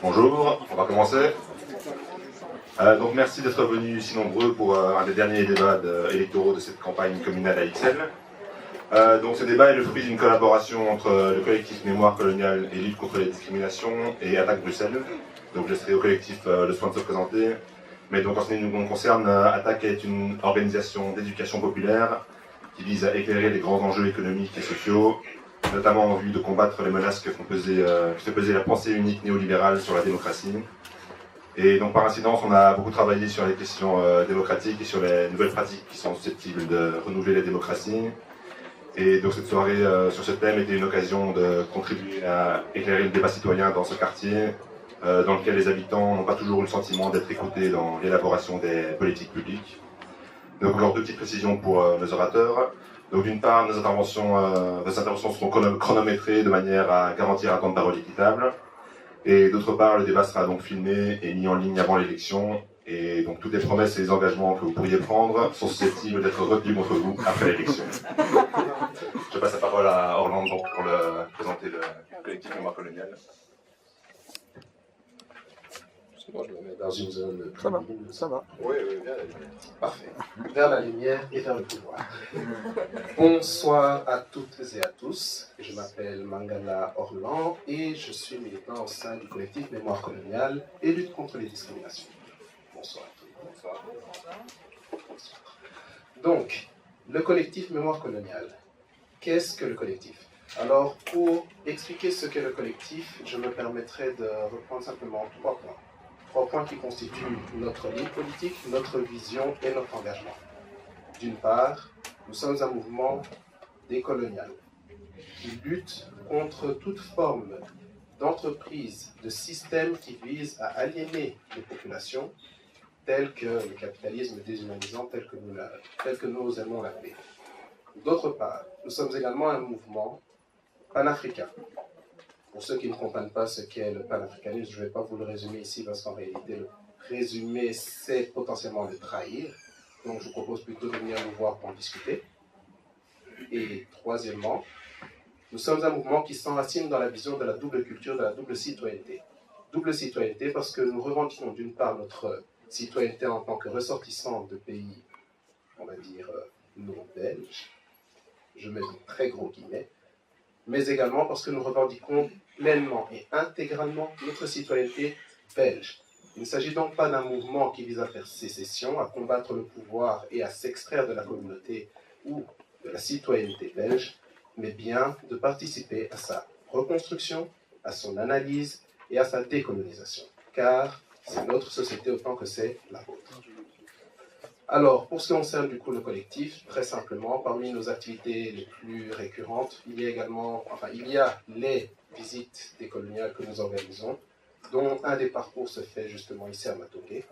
Bonjour, on va commencer. Donc merci d'être venus si nombreux pour un des derniers débats électoraux de cette campagne communale à XL. Donc ce débat est le fruit d'une collaboration entre le collectif Mémoire coloniale et lutte contre les discriminations et Attaque Bruxelles. Donc je laisserai au collectif le soin de se présenter. Mais donc en ce qui nous concerne, Attaque est une organisation d'éducation populaire qui vise à éclairer les grands enjeux économiques et sociaux, notamment en vue de combattre les menaces que fait peser la pensée unique néolibérale sur la démocratie. Et donc par incidence, on a beaucoup travaillé sur les questions démocratiques et sur les nouvelles pratiques qui sont susceptibles de renouveler les démocraties. Et donc cette soirée sur ce thème était une occasion de contribuer à éclairer le débat citoyen dans ce quartier, dans lequel les habitants n'ont pas toujours eu le sentiment d'être écoutés dans l'élaboration des politiques publiques. Donc encore deux petites précisions pour nos orateurs. Donc d'une part, nos interventions seront chronométrées de manière à garantir un temps de parole équitable. Et d'autre part, le débat sera donc filmé et mis en ligne avant l'élection. Et donc toutes les promesses et les engagements que vous pourriez prendre sont susceptibles d'être retenus contre vous après l'élection. Je passe la parole à Orlando pour présenter le collectif Mémoire coloniale. Moi, je me mets dans une zone. Ça va. Oui, vers la lumière. Parfait. Vers la lumière et vers le pouvoir. Bonsoir à toutes et à tous. Je m'appelle Mangala Orlan et je suis militant au sein du collectif Mémoire coloniale et lutte contre les discriminations. Bonsoir à tous. Bonsoir. Bonsoir. Donc, le collectif Mémoire coloniale. Qu'est-ce que le collectif? Alors, pour expliquer ce qu'est le collectif, je me permettrai de reprendre simplement 3 points. 3 points qui constituent notre ligne politique, notre vision et notre engagement. D'une part, nous sommes un mouvement décolonial qui lutte contre toute forme d'entreprise, de système qui vise à aliéner les populations, tel que le capitalisme déshumanisant, tel que nous aimons l'appeler. D'autre part, nous sommes également un mouvement panafricain. Pour ceux qui ne comprennent pas ce qu'est le panafricanisme, je ne vais pas vous le résumer ici parce qu'en réalité, le résumer, c'est potentiellement le trahir. Donc, je vous propose plutôt de venir nous voir pour en discuter. Et troisièmement, nous sommes un mouvement qui s'enracine dans la vision de la double culture, de la double citoyenneté. Double citoyenneté parce que nous revendiquons d'une part notre citoyenneté en tant que ressortissants de pays, on va dire, non belges. Je mets de très gros guillemets. Mais également parce que nous revendiquons pleinement et intégralement notre citoyenneté belge. Il ne s'agit donc pas d'un mouvement qui vise à faire sécession, à combattre le pouvoir et à s'extraire de la communauté ou de la citoyenneté belge, mais bien de participer à sa reconstruction, à son analyse et à sa décolonisation. Car c'est notre société autant que c'est la vôtre. Alors, pour ce qui concerne du coup le collectif, très simplement, parmi nos activités les plus récurrentes, il y a les visites décoloniales que nous organisons, dont un des parcours se fait justement ici à Matongé.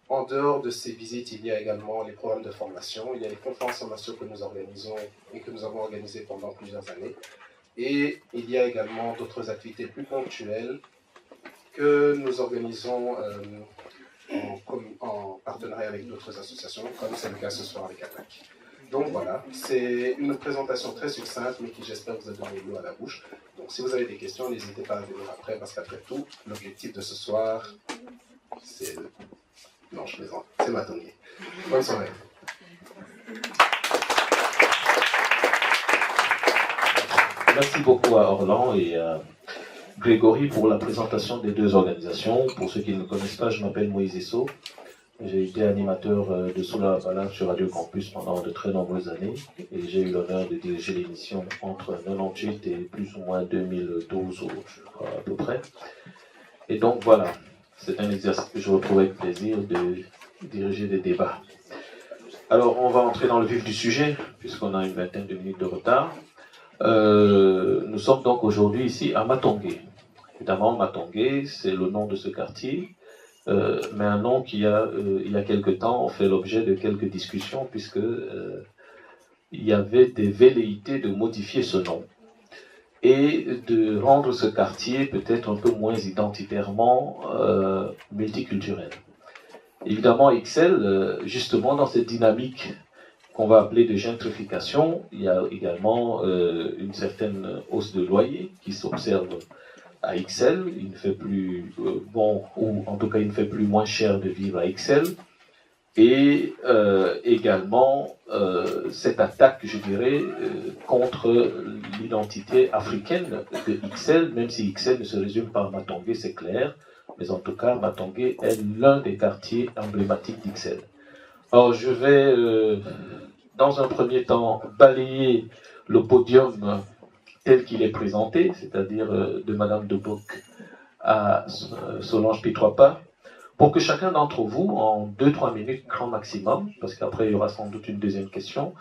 En dehors de ces visites, il y a également les programmes de formation, il y a les conférences en nation que nous organisons et que nous avons organisées pendant plusieurs années. Et il y a également d'autres activités plus ponctuelles que nous organisons en partenariat avec d'autres associations, comme c'est le cas ce soir avec Attaque. Donc voilà, c'est une présentation très succincte, mais qui j'espère vous a donné l'eau à la bouche. Donc si vous avez des questions, n'hésitez pas à venir après, parce qu'après tout, l'objectif de ce soir, c'est... Non, je plaisante, c'est Matongé. Bonne soirée. Merci beaucoup à Orlan et à Grégory pour la présentation des deux organisations. Pour ceux qui ne me connaissent pas, je m'appelle Moïse Esso. J'ai été animateur de Soula Bala sur Radio Campus pendant de très nombreuses années et j'ai eu l'honneur de diriger l'émission entre 98 et plus ou moins 2012, je crois, à peu près. Et donc voilà, c'est un exercice que je retrouve avec plaisir de diriger des débats. Alors on va entrer dans le vif du sujet puisqu'on a une vingtaine de minutes de retard. Nous sommes donc aujourd'hui ici à Matongé. Évidemment, Matongé, c'est le nom de ce quartier, mais un nom qui il y a quelque temps, fait l'objet de quelques discussions, puisque il y avait des velléités de modifier ce nom et de rendre ce quartier peut-être un peu moins identitairement multiculturel. Évidemment, XL, justement dans cette dynamique qu'on va appeler de gentrification. Il y a également une certaine hausse de loyer qui s'observe à Ixelles. Il ne fait plus bon, ou en tout cas il ne fait plus moins cher de vivre à Ixelles. Et également cette attaque, je dirais, contre l'identité africaine de Ixelles, même si Ixelles ne se résume pas à Matongé, c'est clair, mais en tout cas, Matongé est l'un des quartiers emblématiques d'Ixelles. Alors, je vais, dans un premier temps, balayer le podium tel qu'il est présenté, c'est-à-dire de Madame de Bock à Solange Pitroipa, pour que chacun d'entre vous, en 2-3 minutes, grand maximum, parce qu'après il y aura sans doute une deuxième question,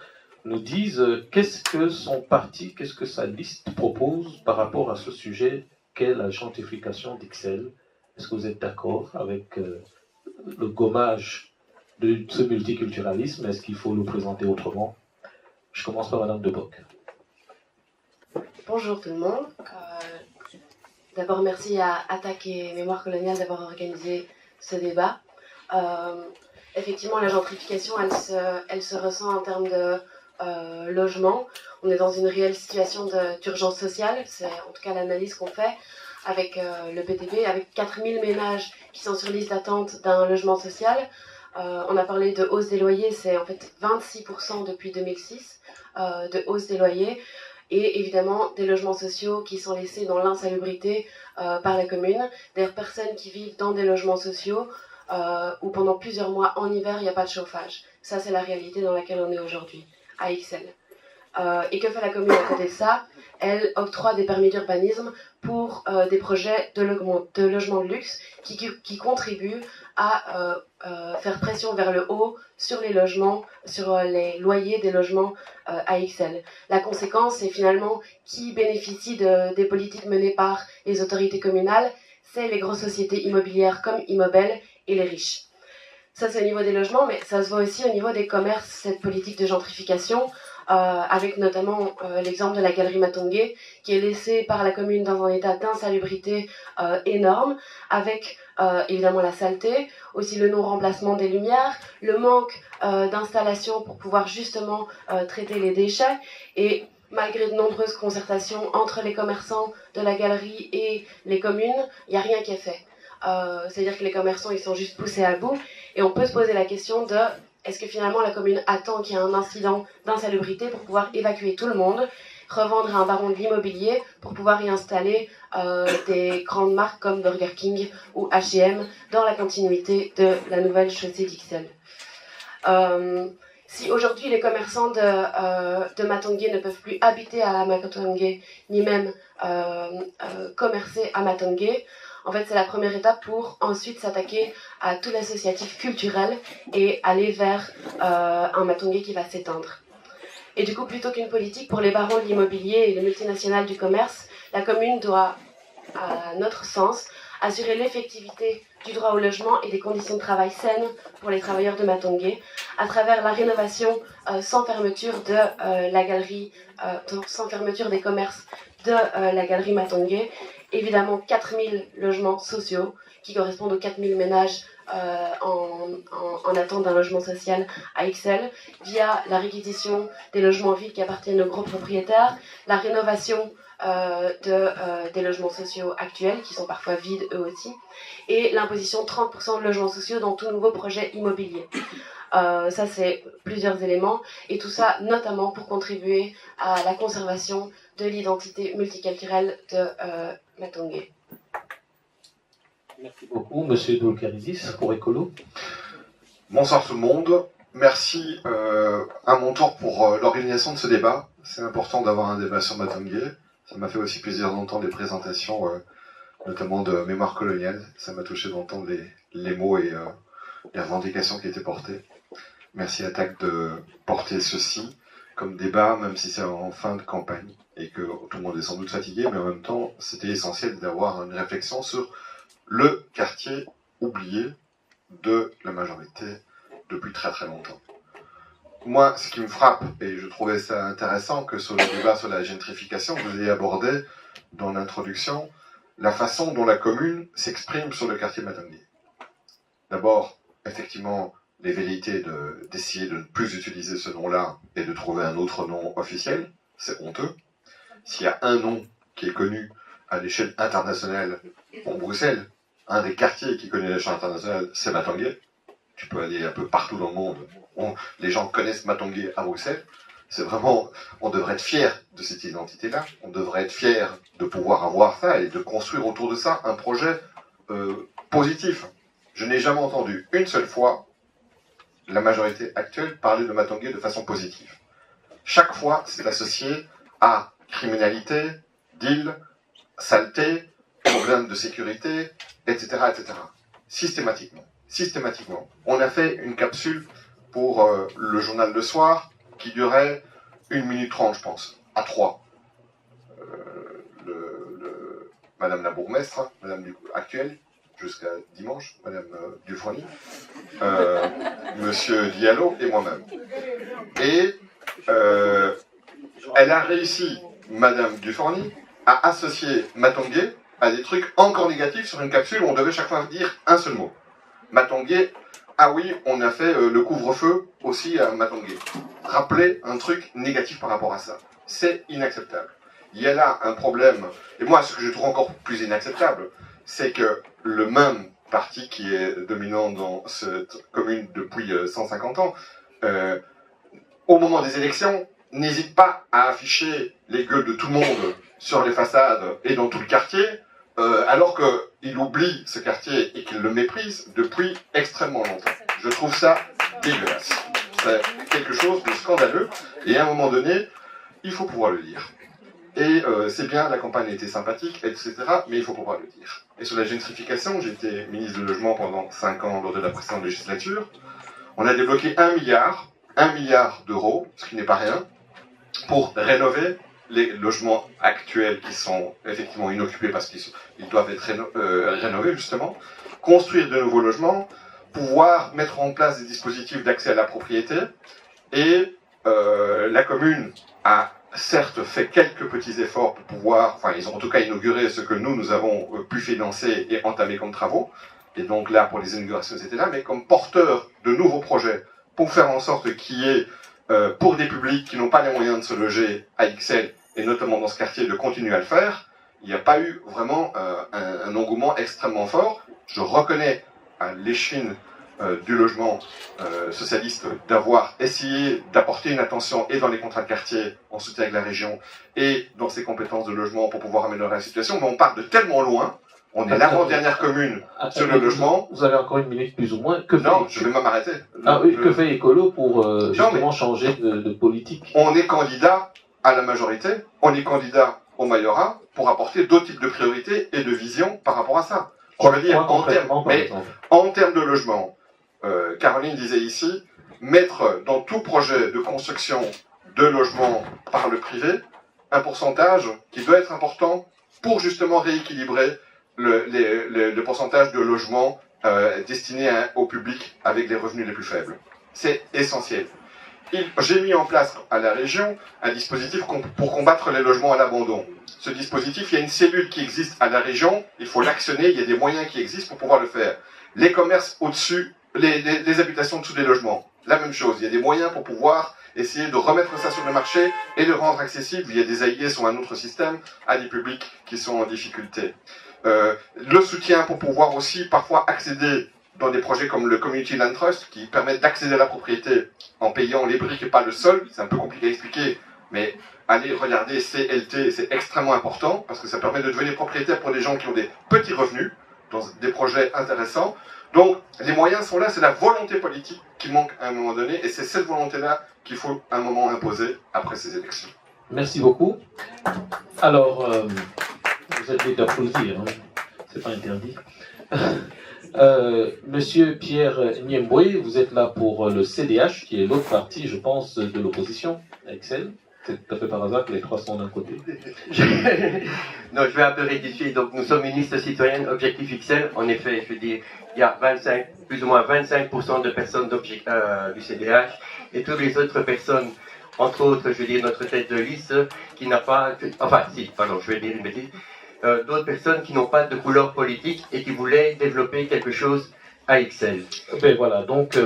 nous dise qu'est-ce que son parti, qu'est-ce que sa liste propose par rapport à ce sujet qu'est la gentrification d'Ixelles. Est-ce que vous êtes d'accord avec le gommage de ce multiculturalisme? Est-ce qu'il faut le présenter autrement? Je commence par Madame de Bock. Bonjour tout le monde. D'abord, merci à Attaque et Mémoire coloniale d'avoir organisé ce débat. Effectivement, la gentrification, elle se ressent en termes de logement. On est dans une réelle situation d'urgence sociale. C'est en tout cas l'analyse qu'on fait avec le PTB, avec 4000 ménages qui sont sur liste d'attente d'un logement social. On a parlé de hausse des loyers, c'est en fait 26% depuis 2006 de hausse des loyers. Et évidemment des logements sociaux qui sont laissés dans l'insalubrité par la commune, des personnes qui vivent dans des logements sociaux où pendant plusieurs mois en hiver il n'y a pas de chauffage. Ça c'est la réalité dans laquelle on est aujourd'hui, à Ixelles. Et que fait la commune à côté de ça? Elle octroie des permis d'urbanisme pour des projets de logement de luxe qui contribuent à faire pression vers le haut sur les logements, sur les loyers des logements à Ixelles. La conséquence, c'est finalement qui bénéficie des politiques menées par les autorités communales, c'est les grosses sociétés immobilières comme Immobel et les riches. Ça, c'est au niveau des logements, mais ça se voit aussi au niveau des commerces, cette politique de gentrification, avec notamment l'exemple de la galerie Matongé, qui est laissée par la commune dans un état d'insalubrité énorme, avec évidemment la saleté, aussi le non-remplacement des lumières, le manque d'installations pour pouvoir justement traiter les déchets, et malgré de nombreuses concertations entre les commerçants de la galerie et les communes, il n'y a rien qui est fait. C'est-à-dire que les commerçants, ils sont juste poussés à bout, et on peut se poser la question de est-ce que finalement la commune attend qu'il y ait un incident d'insalubrité pour pouvoir évacuer tout le monde, revendre à un baron de l'immobilier pour pouvoir y installer des grandes marques comme Burger King ou H&M dans la continuité de la nouvelle chaussée d'Ixelles. Si aujourd'hui les commerçants de Matongé ne peuvent plus habiter à Matongé, ni même commercer à Matongé, en fait, c'est la première étape pour ensuite s'attaquer à tout l'associatif culturel et aller vers un Matongé qui va s'éteindre. Et du coup, plutôt qu'une politique pour les barons de l'immobilier et les multinationales du commerce, la commune doit, à notre sens, assurer l'effectivité du droit au logement et des conditions de travail saines pour les travailleurs de Matongé à travers la rénovation sans fermeture de la galerie, sans fermeture des commerces de la galerie Matongé. Évidemment 4000 logements sociaux qui correspondent aux 4000 ménages en attente d'un logement social à Ixelles, via la réquisition des logements vides qui appartiennent aux gros propriétaires, la rénovation des logements sociaux actuels, qui sont parfois vides eux aussi, et l'imposition de 30% de logements sociaux dans tout nouveau projet immobilier. Ça, c'est plusieurs éléments, et tout ça notamment pour contribuer à la conservation de l'identité multiculturelle de Matongé. Merci beaucoup, Monsieur Doulkaridis, pour Écolo. Bonsoir tout le monde. Merci à mon tour pour l'organisation de ce débat. C'est important d'avoir un débat sur Matongé. Ça m'a fait aussi plaisir d'entendre les présentations, notamment de Mémoire coloniale. Ça m'a touché d'entendre les mots et les revendications qui étaient portées. Merci à TAC de porter ceci comme débat, même si c'est en fin de campagne et que tout le monde est sans doute fatigué, mais en même temps, c'était essentiel d'avoir une réflexion sur le quartier oublié de la majorité depuis très très longtemps. Moi, ce qui me frappe, et je trouvais ça intéressant que sur le débat sur la gentrification, vous ayez abordé dans l'introduction la façon dont la commune s'exprime sur le quartier Matongé. D'abord, effectivement, les velléités d'essayer de ne plus utiliser ce nom-là et de trouver un autre nom officiel, c'est honteux. S'il y a un nom qui est connu à l'échelle internationale pour Bruxelles, un des quartiers qui est connu à l'échelle internationale, c'est Matongué. Tu peux aller un peu partout dans le monde. Les gens connaissent Matongué à Bruxelles. C'est vraiment, on devrait être fier de cette identité-là. On devrait être fier de pouvoir avoir ça et de construire autour de ça un projet positif. Je n'ai jamais entendu une seule fois la majorité actuelle parler de Matongué de façon positive. Chaque fois, c'est associé à criminalité, deal, saleté, problèmes de sécurité, etc., etc. Systématiquement. Systématiquement. On a fait une capsule pour le journal Le Soir qui durait 1 minute 30, je pense, à 3. Madame la bourgmestre, Madame actuelle, jusqu'à dimanche, Madame Dufresne, Monsieur Diallo et moi-même. Et elle a réussi, Madame Dufresne, à associer Matongué à des trucs encore négatifs sur une capsule où on devait chaque fois dire un seul mot. Matongué, ah oui, on a fait le couvre-feu aussi à Matongué. Rappeler un truc négatif par rapport à ça. C'est inacceptable. Il y a là un problème, et moi ce que je trouve encore plus inacceptable, c'est que le même parti qui est dominant dans cette commune depuis 150 ans, au moment des élections, n'hésite pas à afficher les gueules de tout le monde sur les façades et dans tout le quartier, alors qu'il oublie ce quartier et qu'il le méprise depuis extrêmement longtemps. Je trouve ça dégueulasse. C'est quelque chose de scandaleux, et à un moment donné, il faut pouvoir le dire. Et c'est bien, la campagne était sympathique, etc., mais il faut pouvoir le dire. Et sur la gentrification, j'ai été ministre du Logement pendant 5 ans lors de la précédente législature. On a débloqué 1 milliard d'euros, ce qui n'est pas rien, pour rénover les logements actuels qui sont effectivement inoccupés parce qu'ils doivent être rénovés, justement, construire de nouveaux logements, pouvoir mettre en place des dispositifs d'accès à la propriété, et la commune a certes fait quelques petits efforts pour pouvoir, enfin ils ont en tout cas inauguré ce que nous avons pu financer et entamer comme travaux, et donc là pour les inaugurations c'était là, mais comme porteur de nouveaux projets pour faire en sorte qu'il y ait pour des publics qui n'ont pas les moyens de se loger à Ixelles, et notamment dans ce quartier, de continuer à le faire, il n'y a pas eu vraiment un engouement extrêmement fort. Je reconnais à l'échine du logement socialiste d'avoir essayé d'apporter une attention et dans les contrats de quartier en soutien avec la région et dans ses compétences de logement pour pouvoir améliorer la situation, mais on part de tellement loin, on est l'avant-dernière commune sur le logement. Vous avez encore 1 minute plus ou moins. Non, je vais même arrêter. Que fait Écolo pour justement changer de politique? On est candidat à la majorité, on est candidat au majorat pour apporter d'autres types de priorités et de visions par rapport à ça. Je veux dire, en termes de logement, Caroline disait ici, mettre dans tout projet de construction de logement par le privé un pourcentage qui doit être important pour justement rééquilibrer le pourcentage de logements destinés au public avec les revenus les plus faibles. C'est essentiel. J'ai mis en place à la région un dispositif pour combattre les logements à l'abandon. Ce dispositif, il y a une cellule qui existe à la région, il faut l'actionner, il y a des moyens qui existent pour pouvoir le faire. Les commerces au-dessus, les habitations dessous des logements, la même chose, il y a des moyens pour pouvoir essayer de remettre ça sur le marché et le rendre accessible via des AIS ou un autre système à des publics qui sont en difficulté. Le soutien pour pouvoir aussi parfois accéder dans des projets comme le Community Land Trust qui permettent d'accéder à la propriété en payant les briques et pas le sol. C'est un peu compliqué à expliquer, mais allez regarder CLT, c'est extrêmement important parce que ça permet de devenir propriétaire pour des gens qui ont des petits revenus dans des projets intéressants. Donc les moyens sont là, c'est la volonté politique qui manque à un moment donné et c'est cette volonté-là qu'il faut à un moment imposer après ces élections. Merci beaucoup. Alors, vous êtes libre d'applaudir, hein, c'est pas interdit. Monsieur Pierre Niemboué, vous êtes là pour le CDH, qui est l'autre partie, je pense, de l'opposition à Ixelles. C'est tout à fait par hasard que les trois sont d'un côté. Non, je vais un peu rectifier. Donc, nous sommes une liste citoyenne Objectif Ixelles. En effet, je veux dire, il y a plus ou moins 25% de personnes du CDH et toutes les autres personnes, entre autres, je veux dire, notre tête de liste, qui n'a pas... Enfin, si, pardon, je vais dire une bêtise. D'autres personnes qui n'ont pas de couleur politique et qui voulaient développer quelque chose à Ixelles. Ben voilà, donc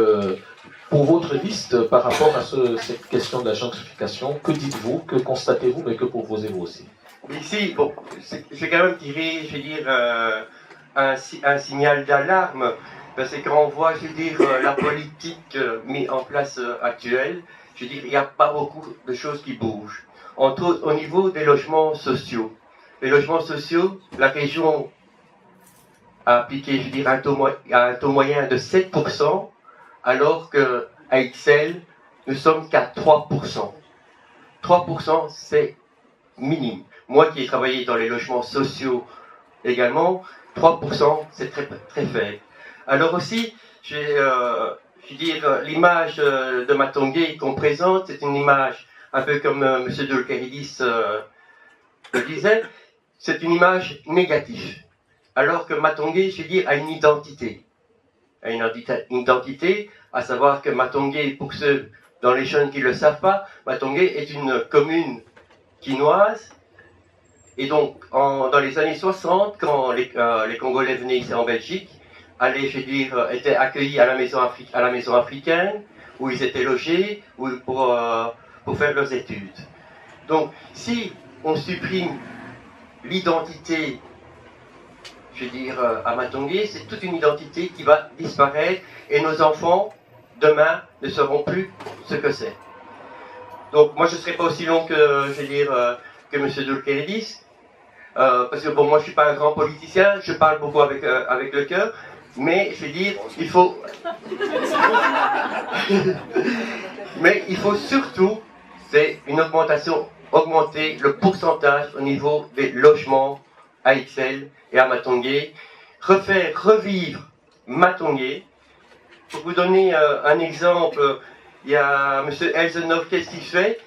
pour votre liste, par rapport à cette question de la gentrification, que dites-vous, que constatez-vous, mais que proposez-vous aussi? Ici, bon, j'ai quand même tiré, je veux dire, un signal d'alarme, parce que quand on voit, je veux dire, la politique mise en place actuelle, je veux dire, il n'y a pas beaucoup de choses qui bougent. Entre autres, au niveau des logements sociaux. Les logements sociaux, la région a appliqué, je veux dire, un taux moyen de 7%, alors qu'à Ixelles, nous sommes qu'à 3%. 3%, c'est minime. Moi qui ai travaillé dans les logements sociaux également, 3%, c'est très, très faible. Alors aussi, je veux dire, l'image de Matongué qu'on présente, c'est une image, un peu comme M. Dulkeridis le disait, c'est une image négative. Alors que Matongué, je veux dire, a une identité. A une identité, à savoir que Matongué, pour ceux dans les jeunes qui ne le savent pas, Matongué est une commune quinoise. Et donc, dans les années 60, quand les Congolais venaient ici en Belgique, allaient, je veux dire, étaient accueillis à la maison africaine, où ils étaient logés pour faire leurs études. Donc, si on supprime l'identité, je veux dire, à Matongué, c'est toute une identité qui va disparaître, et nos enfants, demain, ne sauront plus ce que c'est. Donc, moi, je ne serai pas aussi long que, je veux dire, que M. Dulkeridis, parce que bon, moi je suis pas un grand politicien, je parle beaucoup avec le cœur, mais je veux dire, il faut, mais il faut surtout, c'est une augmenter le pourcentage au niveau des logements à Ixelles et à Matongué, revivre Matongué. Pour vous donner un exemple, il y a M. Elzenov, qu'est-ce qu'il fait?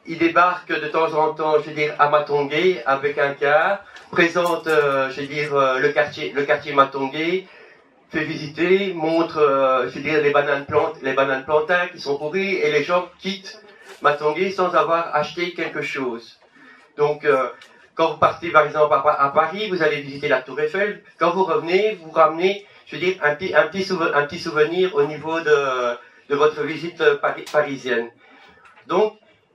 Il débarque de temps en temps, je veux dire, à Matongué avec un car, présente, je veux dire, le quartier Matongué, fait visiter, montre, je veux dire, les bananes plantains qui sont pourries, et les gens quittent Matongué sans avoir acheté quelque chose. Donc, quand vous partez par exemple à Paris, vous allez visiter la Tour Eiffel. Quand vous revenez, vous ramenez, je veux dire, un petit souvenir au niveau de votre visite parisienne. Donc,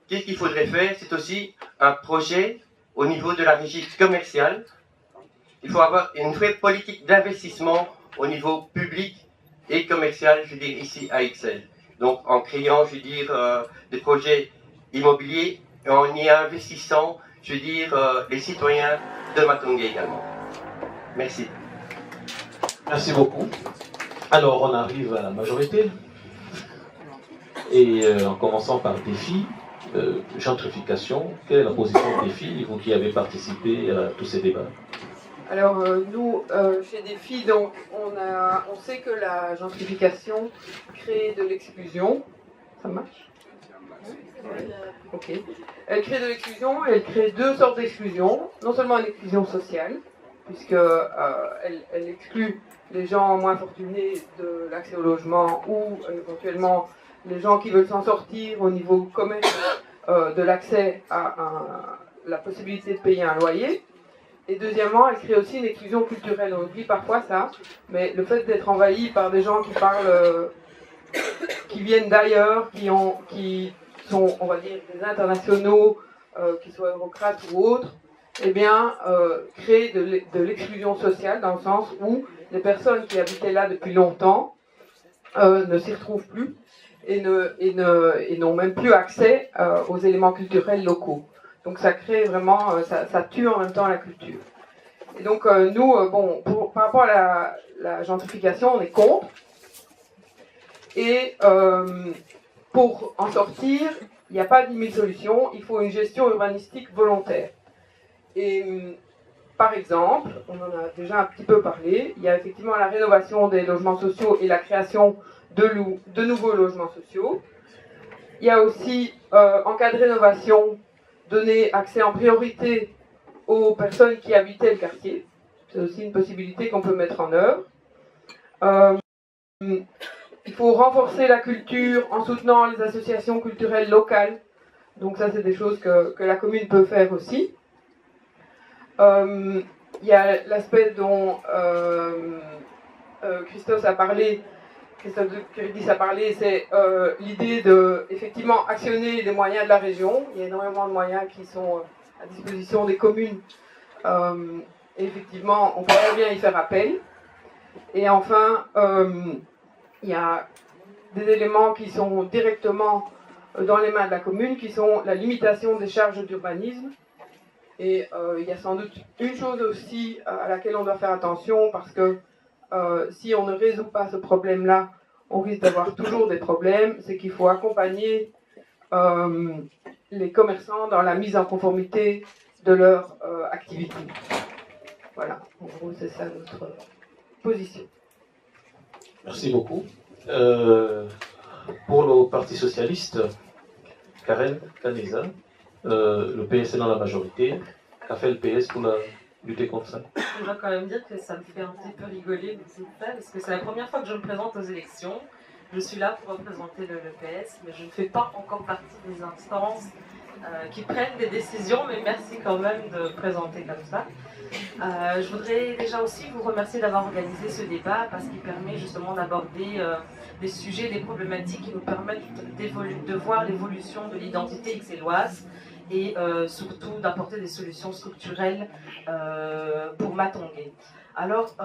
qu'est-ce qu'il faudrait faire? C'est aussi un projet au niveau de la régie commerciale. Il faut avoir une vraie politique d'investissement au niveau public et commercial, je veux dire, ici à Ixelles. Donc en créant, je veux dire, des projets immobiliers et en y investissant, je veux dire, les citoyens de Matongué également. Merci. Merci beaucoup. Alors, on arrive à la majorité. Et en commençant par défi, gentrification, quelle est la position de défi, vous qui avez participé à tous ces débats? Alors nous, chez Défi, donc, on sait que la gentrification crée de l'exclusion. Ça marche? Ok. Elle crée de l'exclusion et elle crée deux sortes d'exclusion. Non seulement une exclusion sociale, puisque elle exclut les gens moins fortunés de l'accès au logement ou éventuellement les gens qui veulent s'en sortir au niveau commerce de l'accès à la possibilité de payer un loyer. Et deuxièmement, elle crée aussi une exclusion culturelle. On oublie parfois ça, mais le fait d'être envahi par des gens qui parlent, qui viennent d'ailleurs, qui sont, on va dire, des internationaux, qu'ils soient eurocrates ou autres, eh bien, crée de l'exclusion sociale dans le sens où les personnes qui habitaient là depuis longtemps ne s'y retrouvent plus et n'ont même plus accès aux éléments culturels locaux. Donc ça crée vraiment, ça tue en même temps la culture. Et donc nous, par rapport à la gentrification, on est contre. Et pour en sortir, il n'y a pas 10 000 solutions, il faut une gestion urbanistique volontaire. Et par exemple, on en a déjà un petit peu parlé, il y a effectivement la rénovation des logements sociaux et la création de nouveaux logements sociaux. Il y a aussi, en cas de rénovation, donner accès en priorité aux personnes qui habitaient le quartier. C'est aussi une possibilité qu'on peut mettre en œuvre. Il faut renforcer la culture en soutenant les associations culturelles locales. Donc ça, c'est des choses que la commune peut faire aussi. Il y a l'aspect dont Christophe de Keridis a parlé, c'est l'idée de effectivement actionner les moyens de la région. Il y a énormément de moyens qui sont à disposition des communes. Et effectivement, on peut très bien y faire appel. Et enfin, il y a des éléments qui sont directement dans les mains de la commune, qui sont la limitation des charges d'urbanisme. Et il y a sans doute une chose aussi à laquelle on doit faire attention, parce que si on ne résout pas ce problème-là, on risque d'avoir toujours des problèmes. C'est qu'il faut accompagner les commerçants dans la mise en conformité de leur activité. Voilà, en gros, c'est ça notre position. Merci beaucoup. Pour le Parti Socialiste, Karen Caneza, le PS est dans la majorité. Qu'a fait le PS pour lutter contre ça? Je dois quand même dire que ça me fait un petit peu rigoler tout ça, parce que c'est la première fois que je me présente aux élections. Je suis là pour représenter le PS, mais je ne fais pas encore partie des instances qui prennent des décisions, mais merci quand même de présenter comme ça. Je voudrais déjà aussi vous remercier d'avoir organisé ce débat, parce qu'il permet justement d'aborder des sujets, des problématiques qui nous permettent de voir l'évolution de l'identité ixelloise et surtout d'apporter des solutions structurelles pour Matongé. Alors,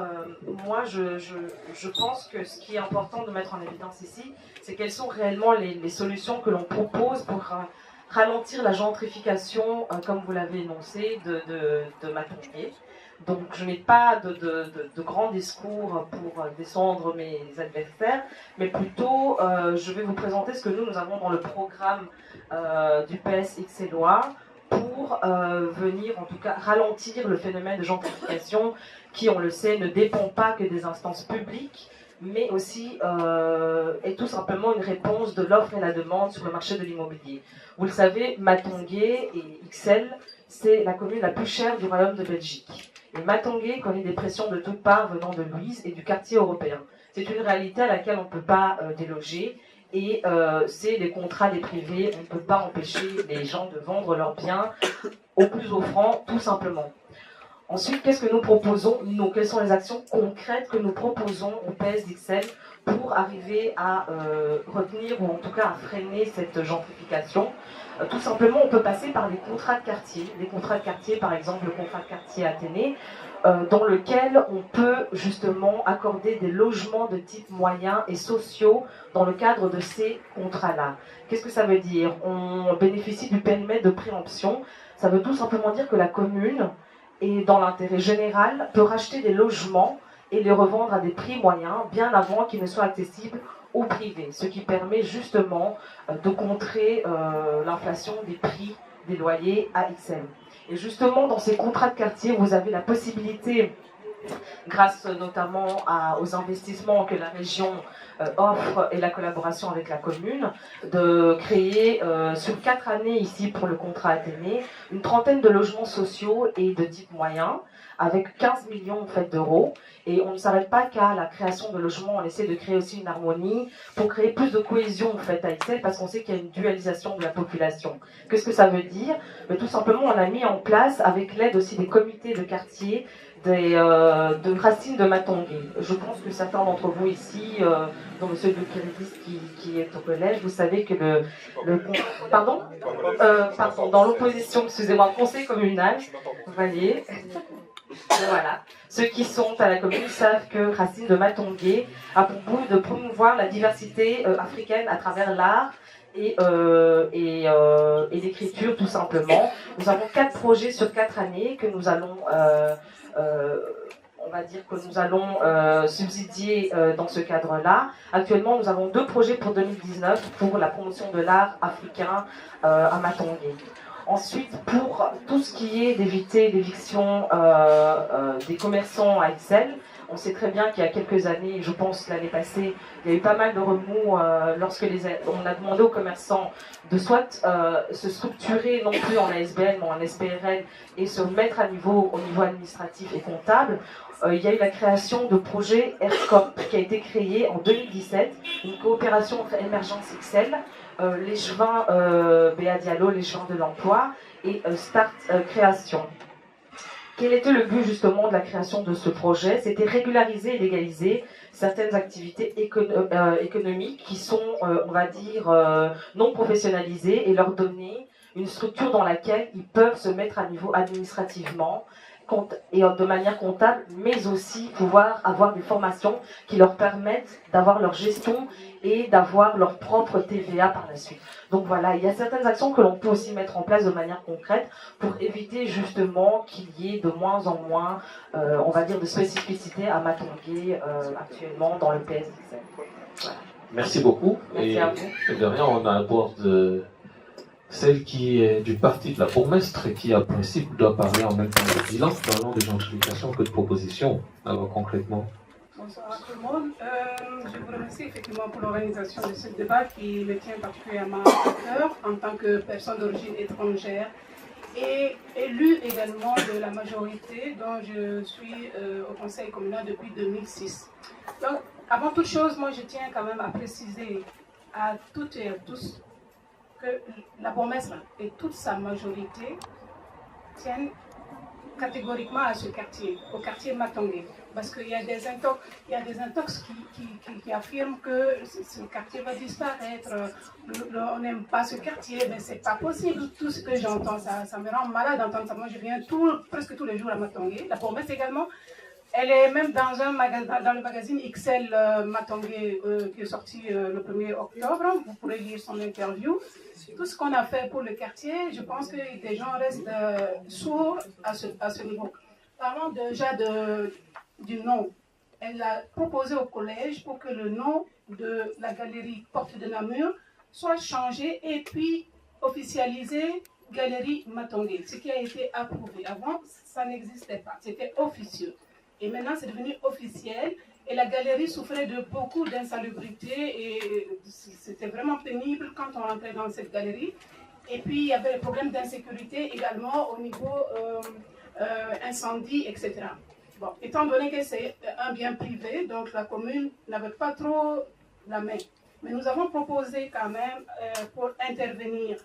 moi, je pense que ce qui est important de mettre en évidence ici, c'est quelles sont réellement les solutions que l'on propose pour ralentir la gentrification, comme vous l'avez énoncé, de Matongé. Donc, je n'ai pas de grand discours pour descendre mes adversaires, mais plutôt, je vais vous présenter ce que nous avons dans le programme du PS ixellois pour venir, en tout cas, ralentir le phénomène de gentrification qui, on le sait, ne dépend pas que des instances publiques, mais aussi est tout simplement une réponse de l'offre et la demande sur le marché de l'immobilier. Vous le savez, Matongé et Ixelles, c'est la commune la plus chère du Royaume de Belgique. Et Matongé connaît des pressions de toutes parts venant de Louise et du quartier européen. C'est une réalité à laquelle on ne peut pas déloger. Et c'est les contrats des privés, on ne peut pas empêcher les gens de vendre leurs biens au plus offrant, tout simplement. Ensuite, qu'est-ce que nous proposons, nous? Quelles sont les actions concrètes que nous proposons au PS d'Ixelles pour arriver à retenir, ou en tout cas à freiner cette gentrification? Tout simplement, on peut passer par les contrats de quartier. Les contrats de quartier, par exemple, le contrat de quartier Athénée, dans lequel on peut justement accorder des logements de type moyen et sociaux dans le cadre de ces contrats-là. Qu'est-ce que ça veut dire? On bénéficie du périmètre de préemption. Ça veut tout simplement dire que la commune, et dans l'intérêt général, peut racheter des logements et les revendre à des prix moyens, bien avant qu'ils ne soient accessibles au privé, ce qui permet justement de contrer l'inflation des prix des loyers à Ixelles. Et justement, dans ces contrats de quartier, vous avez la possibilité, grâce notamment aux investissements que la région offre et la collaboration avec la commune, de créer sur 4 années ici pour le contrat Athénée, une trentaine de logements sociaux et de type moyen, avec 15 millions en fait, d'euros. Et on ne s'arrête pas qu'à la création de logements, on essaie de créer aussi une harmonie pour créer plus de cohésion en fait, à Ixelles, parce qu'on sait qu'il y a une dualisation de la population. Qu'est-ce que ça veut dire? Mais tout simplement, on a mis en place, avec l'aide aussi des comités de quartier, de Racine de Matongé. Je pense que certains d'entre vous ici, dont M. de Keridis qui est au collège, vous savez que pardon, dans l'opposition, excusez-moi, conseil communal, vous voyez. Voilà. Ceux qui sont à la commune savent que Racine de Matongé a pour but de promouvoir la diversité africaine à travers l'art et l'écriture, tout simplement. Nous avons 4 projets sur 4 années que nous allons, on va dire que nous allons subsidier dans ce cadre-là. Actuellement, nous avons 2 projets pour 2019 pour la promotion de l'art africain à Matongé. Ensuite, pour tout ce qui est d'éviter l'éviction des commerçants à Ixelles, on sait très bien qu'il y a quelques années, je pense l'année passée, il y a eu pas mal de remous lorsque on a demandé aux commerçants de soit se structurer non plus en ASBL mais en SPRL et se mettre au niveau administratif et comptable. Il y a eu la création de projet ERSCOP qui a été créé en 2017, une coopération entre Émergence Ixelles, l'échevin Béa Diallo, l'échevin de l'emploi et Start Création. quel était le but justement de la création de ce projet? C'était régulariser et légaliser certaines activités économiques qui sont, on va dire, non professionnalisées et leur donner une structure dans laquelle ils peuvent se mettre à niveau administrativement et de manière comptable, mais aussi pouvoir avoir des formations qui leur permettent d'avoir leur gestion et d'avoir leur propre TVA par la suite. Donc voilà, il y a certaines actions que l'on peut aussi mettre en place de manière concrète pour éviter justement qu'il y ait de moins en moins, on va dire, de spécificité à Matongué actuellement dans le PS. Voilà. Merci beaucoup. Merci à vous. Et derrière, on aborde celle qui est du parti de la bourgmestre et qui, à principe, doit parler en même temps de bilan, parlant de gentrification que de propositions. Alors, concrètement. Bonsoir à tout le monde. Je vous remercie effectivement pour l'organisation de ce débat qui me tient particulièrement à cœur en tant que personne d'origine étrangère et élue également de la majorité dont je suis au conseil communal depuis 2006. Donc, avant toute chose, moi je tiens quand même à préciser à toutes et à tous que la bourgmestre et toute sa majorité tiennent catégoriquement à ce quartier, au quartier Matongué. Parce qu'il y a des intox qui affirment que ce quartier va disparaître, on n'aime pas ce quartier, mais c'est pas possible. Tout ce que j'entends, ça me rend malade d'entendre ça. Moi, je viens presque tous les jours à Matongué. La bourgmestre également, elle est même dans le magazine XL Matongué qui est sorti le 1er octobre. Vous pourrez lire son interview. Tout ce qu'on a fait pour le quartier, je pense que des gens restent sourds à ce niveau. Parlons déjà du nom. Elle a proposé au collège pour que le nom de la galerie Porte de Namur soit changé et puis officialisé Galerie Matongué, ce qui a été approuvé. Avant, ça n'existait pas, c'était officieux. Et maintenant, c'est devenu officiel. Et la galerie souffrait de beaucoup d'insalubrité et c'était vraiment pénible quand on rentrait dans cette galerie. Et puis, il y avait les problèmes d'insécurité également au niveau incendie, etc. Bon, étant donné que c'est un bien privé, donc la commune n'avait pas trop la main. Mais nous avons proposé quand même pour intervenir,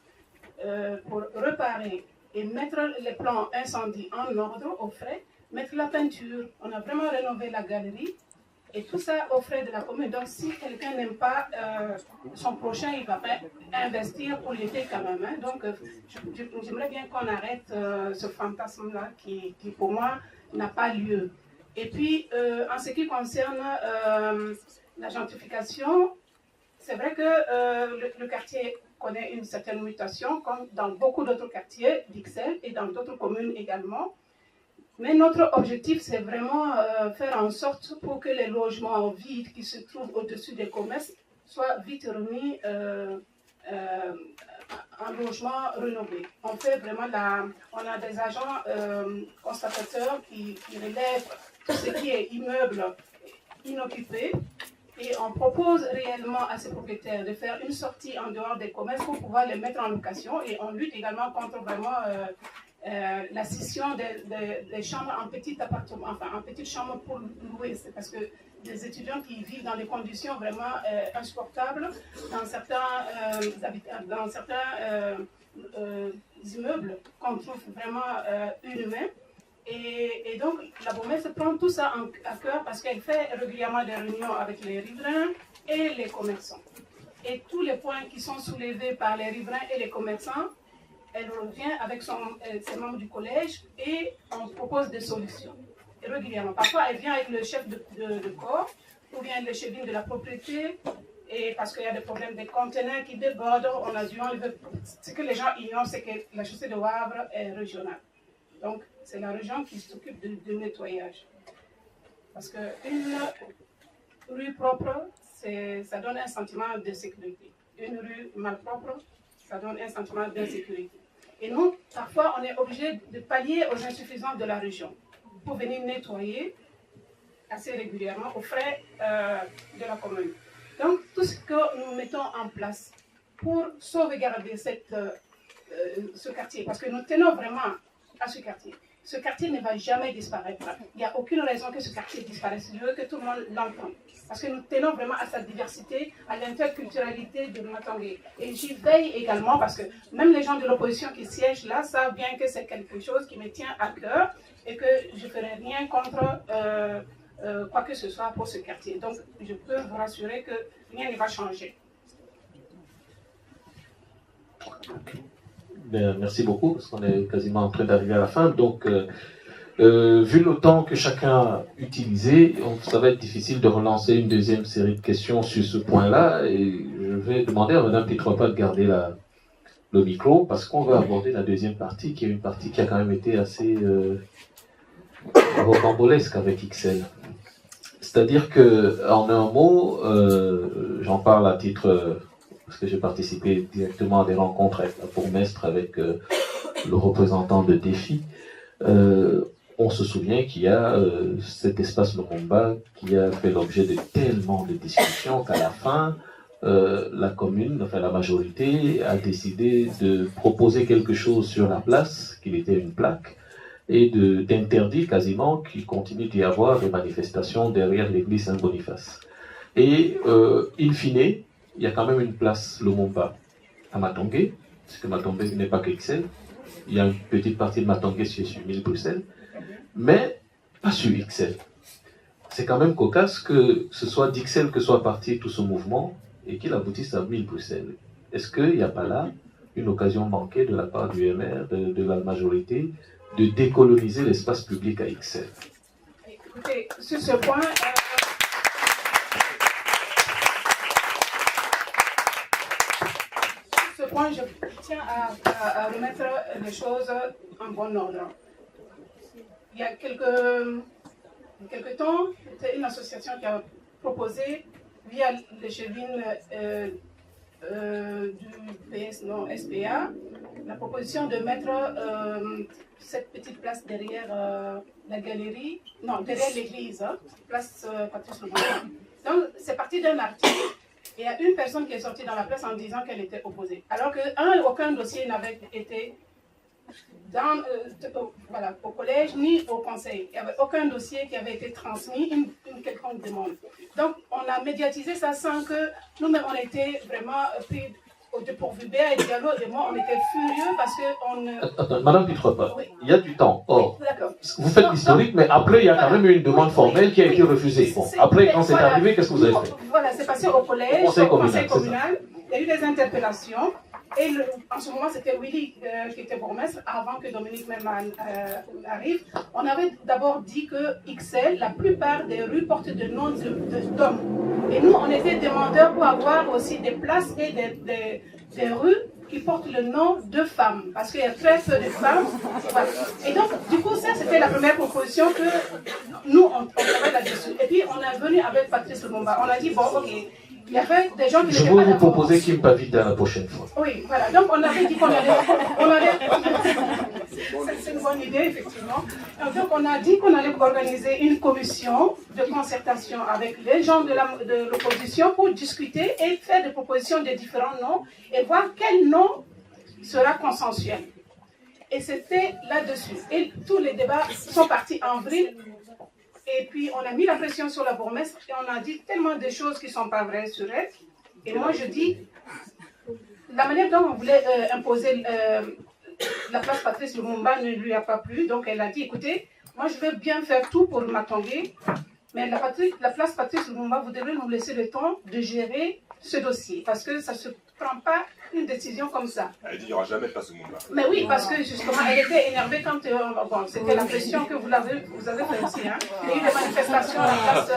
pour réparer et mettre les plans incendie en ordre, aux frais, mettre la peinture. On a vraiment rénové la galerie. Et tout ça aux frais de la commune. Donc, si quelqu'un n'aime pas son prochain, il va pas investir pour l'aider quand même. Hein. Donc, j'aimerais bien qu'on arrête ce fantasme-là qui, pour moi, n'a pas lieu. Et puis, en ce qui concerne la gentrification, c'est vrai que le quartier connaît une certaine mutation, comme dans beaucoup d'autres quartiers d'Ixelles et dans d'autres communes également. Mais notre objectif, c'est vraiment faire en sorte pour que les logements vides qui se trouvent au-dessus des commerces soient vite remis en logement rénové. On fait vraiment on a des agents constatateurs qui relèvent tout ce qui est immeuble inoccupé et on propose réellement à ces propriétaires de faire une sortie en dehors des commerces pour pouvoir les mettre en location et on lutte également contre vraiment la scission des chambres en petit appartement, enfin en petite chambre pour louer. C'est parce que des étudiants qui vivent dans des conditions vraiment insupportables dans certains immeubles qu'on trouve vraiment inhumains. Et donc la bourgmestre prend tout ça à cœur parce qu'elle fait régulièrement des réunions avec les riverains et les commerçants. Et tous les points qui sont soulevés par les riverains et les commerçants, elle revient avec ses membres du collège et on propose des solutions régulièrement. Parfois, elle vient avec le chef de corps ou bien le chef de la propriété et parce qu'il y a des problèmes des conteneurs qui débordent, on a dû enlever. Ce que les gens ignorent, c'est que la chaussée de Wavre est régionale. Donc, c'est la région qui s'occupe du nettoyage. Parce qu'une rue propre, ça donne un sentiment de sécurité. Une rue malpropre, ça donne un sentiment d'insécurité. Et nous, parfois, on est obligé de pallier aux insuffisances de la région pour venir nettoyer assez régulièrement aux frais de la commune. Donc, tout ce que nous mettons en place pour sauvegarder ce quartier, parce que nous tenons vraiment à ce quartier. ce quartier ne va jamais disparaître. Il n'y a aucune raison que ce quartier disparaisse. Je veux que tout le monde l'entende. Parce que nous tenons vraiment à sa diversité, à l'interculturalité de Matangé. Et j'y veille également parce que même les gens de l'opposition qui siègent là savent bien que c'est quelque chose qui me tient à cœur et que je ne ferai rien contre quoi que ce soit pour ce quartier. Donc, je peux vous rassurer que rien ne va changer. Bien, merci beaucoup, parce qu'on est quasiment en train d'arriver à la fin. Donc, vu le temps que chacun a utilisé, ça va être difficile de relancer une deuxième série de questions sur ce point-là. Et je vais demander à Mme Pitropa de garder le micro, parce qu'on va aborder la deuxième partie, qui est une partie qui a quand même été assez rocambolesque avec XL. C'est-à-dire que, en un mot, j'en parle à titre, parce que j'ai participé directement à des rencontres avec la bourgmestre, avec le représentant de Défi. On se souvient qu'il y a cet espace Lumumba qui a fait l'objet de tellement de discussions qu'à la fin, la commune, enfin la majorité, a décidé de proposer quelque chose sur la place, qu'il était une plaque, et d'interdire quasiment qu'il continue d'y avoir des manifestations derrière l'église Saint-Boniface. Et in fine, il y a quand même une place Lumumba à Matongé, parce que Matongé n'est pas qu'Ixelles. Il y a une petite partie de Matongé sur 1000 Bruxelles, mais pas sur XL. C'est quand même cocasse que ce soit d'XL que soit parti tout ce mouvement et qu'il aboutisse à 1000 Bruxelles. Est-ce qu'il n'y a pas là une occasion manquée de la part du MR, de la majorité, de décoloniser l'espace public à XL? Écoutez, sur ce point, je tiens à remettre les choses en bon ordre. Il y a quelques temps, c'était une association qui a proposé, via l'échevine du PS, non, SPA, la proposition de mettre cette petite place derrière la galerie, non, derrière l'église, place Patrice Lumumba. Donc, c'est parti d'un article. Il y a une personne qui est sortie dans la presse en disant qu'elle était opposée. Alors qu'aucun dossier n'avait été au collège ni au conseil. Il n'y avait aucun dossier qui avait été transmis, une quelconque demande. Donc, on a médiatisé ça sans que nous-mêmes, on était vraiment pris au dépourvu. Béa et Diallo et moi, on était furieux parce qu'on... Attends, Madame Pitropa, oui. Il y a du temps. Or, oui, vous faites l'historique, mais après, il y a quand même eu une demande formelle qui a été refusée. Bon, après, quand c'est arrivé, qu'est-ce que vous avez fait? Voilà, c'est passé au collège, au conseil communal. Il y a eu des interpellations. Et en ce moment, c'était Willy qui était bourgmestre, avant que Dominique même arrive. On avait d'abord dit que XL, la plupart des rues portent des noms d'hommes. Et nous, on était demandeurs pour avoir aussi des places et des rues qui portent le nom de femmes. Parce qu'il y a très peu de femmes. Voilà. Et donc, du coup, ça, c'était la première proposition que nous, on travaille là-dessus. Et puis, on est venu avec Patrice Lumumba. On a dit, bon, ok. Il y avait des gens qui je vais vous proposer qu'il me m'invite la prochaine fois. Oui, voilà. Donc, on avait dit qu'on allait... C'est une bonne idée, effectivement. Donc, on a dit qu'on allait organiser une commission de concertation avec les gens de l'opposition pour discuter et faire des propositions de différents noms et voir quel nom sera consensuel. Et c'était là-dessus. Et tous les débats sont partis en vrille. Et puis, on a mis la pression sur la bourgmestre et on a dit tellement de choses qui ne sont pas vraies sur elle. Et moi, je dis, la manière dont on voulait imposer la place Patrice Lumumba ne lui a pas plu. Donc, elle a dit, écoutez, moi, je vais bien faire tout pour Matongé, mais la place Patrice Lumumba, vous devez nous laisser le temps de gérer ce dossier. Parce que ça ne se prend pas une décision comme ça. Elle dit qu'il n'y aura jamais de place Lumumba. Mais oui, parce que justement, elle était énervée quand bon, c'était la pression que vous avez fait aussi. Hein. Il y a eu des manifestations à la place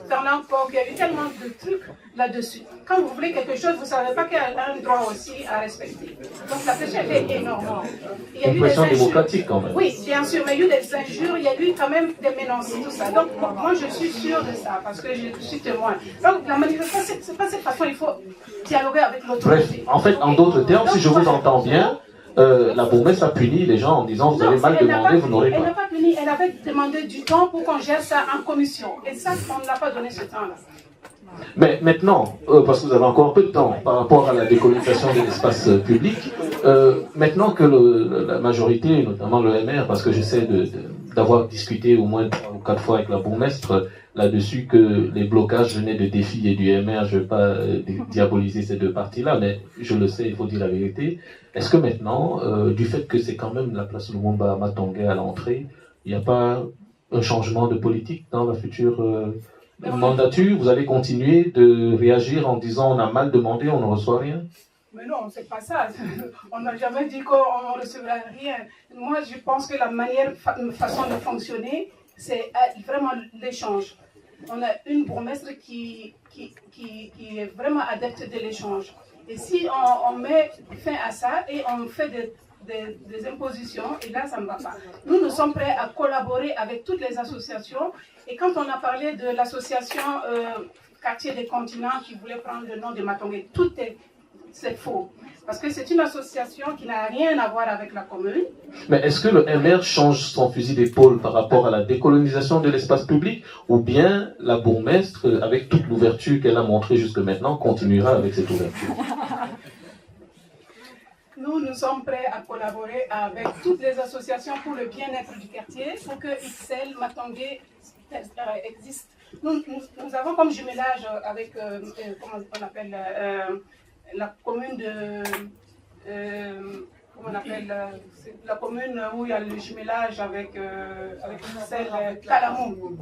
Fernand Koch, il y a eu tellement de trucs là-dessus. Quand vous voulez quelque chose, vous ne savez pas qu'il y a un droit aussi à respecter. Donc la pression était énorme. Il y a eu une pression démocratique quand même. Oui, bien sûr, mais il y a eu des injures, il y a eu quand même des menaces, tout ça. Donc moi, je suis sûre de ça, parce que je suis témoin. Donc la manifestation, ce n'est pas cette façon, il faut dialoguer avec l'autorité. Bref, en fait, en d'autres termes, si je vous entends bien, la bourgmestre a puni les gens en disant vous avez mal demandé, vous n'aurez pas. Elle n'a pas puni, elle avait demandé du temps pour qu'on gère ça en commission. Et ça, on ne l'a pas donné ce temps-là. Mais maintenant, parce que vous avez encore un peu de temps par rapport à la décolonisation de l'espace public, maintenant que la majorité, notamment le MR, parce que j'essaie d'avoir discuté au moins 3 ou 4 fois avec la bourgmestre là-dessus, que les blocages venaient de Défi et du MR, je ne vais pas diaboliser ces deux parties-là, mais je le sais, il faut dire la vérité. Est-ce que maintenant, du fait que c'est quand même la place Lumumba à Matongué à l'entrée, il n'y a pas un changement de politique dans la future mandature? Vous allez continuer de réagir en disant on a mal demandé, on ne reçoit rien? Mais non, c'est pas ça. On n'a jamais dit qu'on ne recevra rien. Moi, je pense que la façon de fonctionner, c'est vraiment l'échange. On a une bourgmestre qui est vraiment adepte de l'échange. Et si on met fin à ça et on fait des impositions, et là, ça ne va pas. Nous sommes prêts à collaborer avec toutes les associations. Et quand on a parlé de l'association Quartier des Continents qui voulait prendre le nom de Matongué, c'est faux. Parce que c'est une association qui n'a rien à voir avec la commune. Mais est-ce que le MR change son fusil d'épaule par rapport à la décolonisation de l'espace public, ou bien la bourgmestre, avec toute l'ouverture qu'elle a montrée jusque maintenant, continuera avec cette ouverture? Nous sommes prêts à collaborer avec toutes les associations pour le bien-être du quartier, pour que XL, Matongué existe. Nous avons comme jumelage avec, comment on appelle, la commune de... comment on appelle la commune où il y a le jumelage avec XL, Kalamou.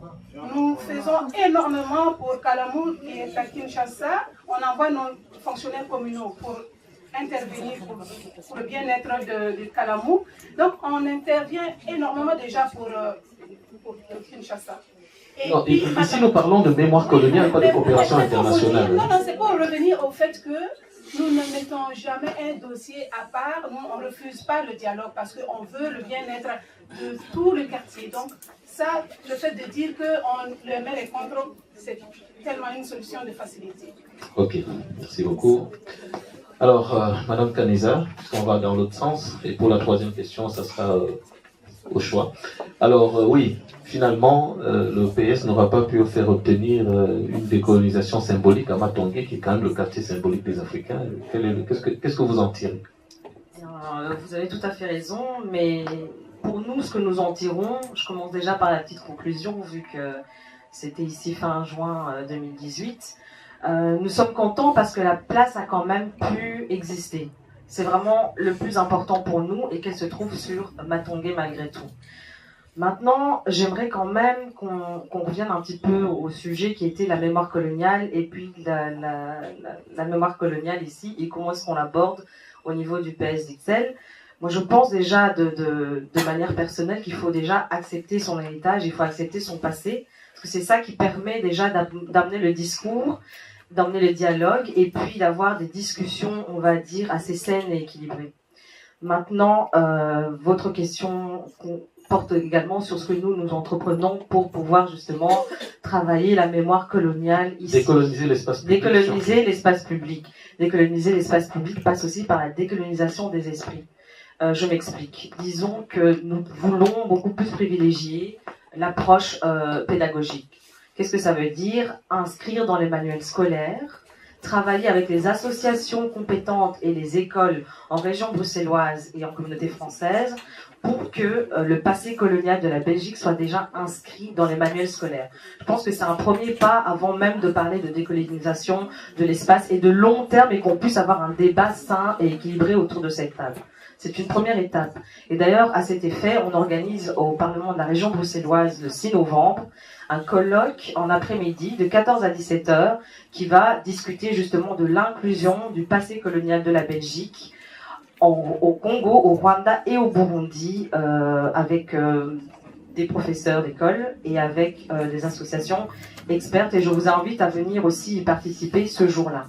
Nous faisons énormément pour Kalamou qui est à Kinshasa. On envoie nos fonctionnaires communaux pour intervenir pour le bien-être de Kalamou. Donc on intervient énormément déjà pour Kinshasa. Non, ici nous parlons de mémoire coloniale, pas de coopération internationale. Non, c'est pour revenir au fait que nous ne mettons jamais un dossier à part. Nous, on ne refuse pas le dialogue parce qu'on veut le bien-être de tout le quartier. Donc ça, le fait de dire que le maire est contre, c'est tellement une solution de facilité. Ok, merci beaucoup. Alors, Madame Kaneza, puisqu'on va dans l'autre sens, et pour la troisième question, ça sera au choix. Alors, oui, finalement, le PS n'aura pas pu faire obtenir une décolonisation symbolique à Matongué, qui est quand même le quartier symbolique des Africains. Qu'est-ce que vous en tirez? Vous avez tout à fait raison, mais pour nous, ce que nous en tirons, je commence déjà par la petite conclusion, vu que c'était ici fin juin 2018. Nous sommes contents parce que la place a quand même pu exister. C'est vraiment le plus important pour nous et qu'elle se trouve sur Matongué malgré tout. Maintenant, j'aimerais quand même qu'on revienne un petit peu au sujet qui était la mémoire coloniale et puis la mémoire coloniale ici et comment est-ce qu'on l'aborde au niveau du PS d'Ixelles. Moi, je pense déjà de manière personnelle qu'il faut déjà accepter son héritage, il faut accepter son passé, parce que c'est ça qui permet déjà d'amener le discours, d'emmener le dialogue et puis d'avoir des discussions, on va dire, assez saines et équilibrées. Maintenant, votre question porte également sur ce que nous entreprenons pour pouvoir justement travailler la mémoire coloniale ici. Décoloniser l'espace public. Décoloniser l'espace public. Décoloniser l'espace public passe aussi par la décolonisation des esprits. Je m'explique. Disons que nous voulons beaucoup plus privilégier l'approche pédagogique. Qu'est-ce que ça veut dire? Inscrire dans les manuels scolaires, travailler avec les associations compétentes et les écoles en région bruxelloise et en communauté française pour que le passé colonial de la Belgique soit déjà inscrit dans les manuels scolaires. Je pense que c'est un premier pas avant même de parler de décolonisation de l'espace et de long terme et qu'on puisse avoir un débat sain et équilibré autour de cette table. C'est une première étape. Et d'ailleurs, à cet effet, on organise au Parlement de la région bruxelloise le 6 novembre un colloque en après-midi de 14 à 17 heures qui va discuter justement de l'inclusion du passé colonial de la Belgique au Congo, au Rwanda et au Burundi avec des professeurs d'école et avec des associations expertes. Et je vous invite à venir aussi y participer ce jour-là.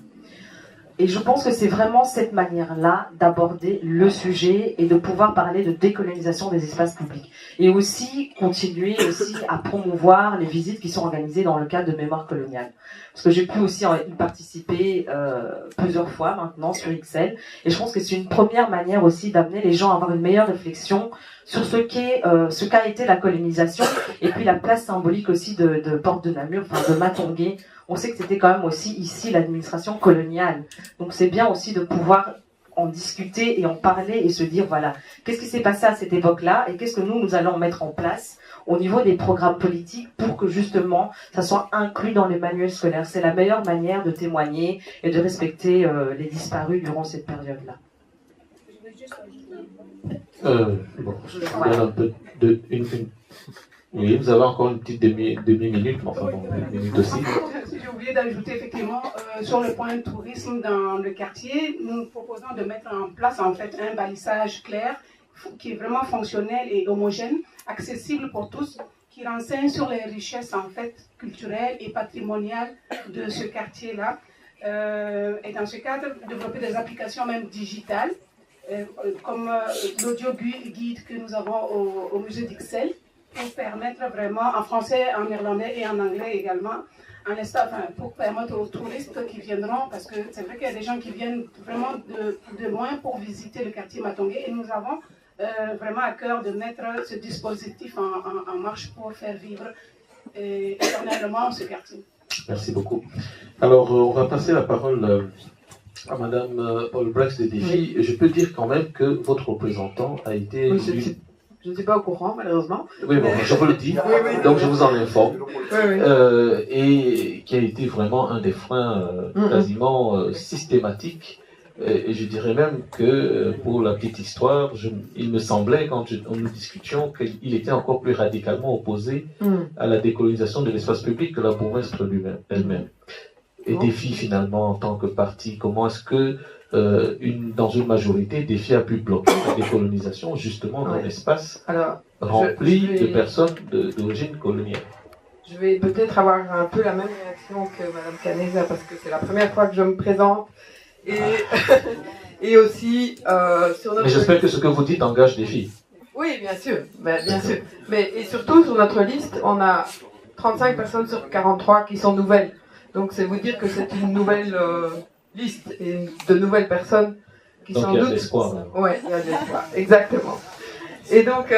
Et je pense que c'est vraiment cette manière-là d'aborder le sujet et de pouvoir parler de décolonisation des espaces publics. Et aussi continuer aussi à promouvoir les visites qui sont organisées dans le cadre de mémoire coloniale. Parce que j'ai pu aussi y participer plusieurs fois maintenant sur XL. Et je pense que c'est une première manière aussi d'amener les gens à avoir une meilleure réflexion sur ce qu'a été la colonisation et puis la place symbolique aussi de Porte de Namur, enfin de Matongué on sait que c'était quand même aussi ici l'administration coloniale. Donc c'est bien aussi de pouvoir en discuter et en parler et se dire, voilà, qu'est-ce qui s'est passé à cette époque-là et qu'est-ce que nous allons mettre en place au niveau des programmes politiques pour que justement ça soit inclus dans les manuels scolaires. C'est la meilleure manière de témoigner et de respecter les disparus durant cette période-là. Bon, il y a un peu de, Oui, vous avez encore une petite demi-minute, mais enfin bon, une minute aussi. J'ai oublié d'ajouter effectivement sur le point de tourisme dans le quartier, nous proposons de mettre en place en fait un balisage clair qui est vraiment fonctionnel et homogène, accessible pour tous, qui renseigne sur les richesses en fait culturelles et patrimoniales de ce quartier-là. Et dans ce cadre, développer des applications même digitales, comme l'audio guide que nous avons au musée d'Ixelles, pour permettre vraiment, en français, en néerlandais et en anglais également, pour permettre aux touristes qui viendront, parce que c'est vrai qu'il y a des gens qui viennent vraiment de loin pour visiter le quartier Matongé, et nous avons vraiment à cœur de mettre ce dispositif en marche pour faire vivre éternellement ce quartier. Merci beaucoup. Alors, on va passer la parole à Madame Paul Brex de Défi. Je peux dire quand même que votre représentant a été... Oui, je ne suis pas au courant, malheureusement. Oui, bon, je vous le dis, donc je vous en informe. Et qui a été vraiment un des freins quasiment systématiques. Et je dirais même que, pour la petite histoire, il me semblait, quand nous discutions, qu'il était encore plus radicalement opposé à la décolonisation de l'espace public que la bourgmestre elle-même. Et Défi, finalement, en tant que parti, comment est-ce que, dans une majorité, Défi a pu bloquer la décolonisation, justement, dans l'espace rempli de personnes d'origine coloniale? Je vais peut-être avoir un peu la même réaction que Mme Canesa, parce que c'est la première fois que je me présente. Et aussi sur notre... Mais j'espère que ce que vous dites engage Défi. Oui, bien sûr, bien sûr. Et surtout, sur notre liste, on a 35 personnes sur 43 qui sont nouvelles. Donc, c'est vous dire que c'est une nouvelle liste et de nouvelles personnes qui donc, sans doute... doute... Donc, il y a de l'espoir. Oui, il y a de l'espoir, exactement. Et donc,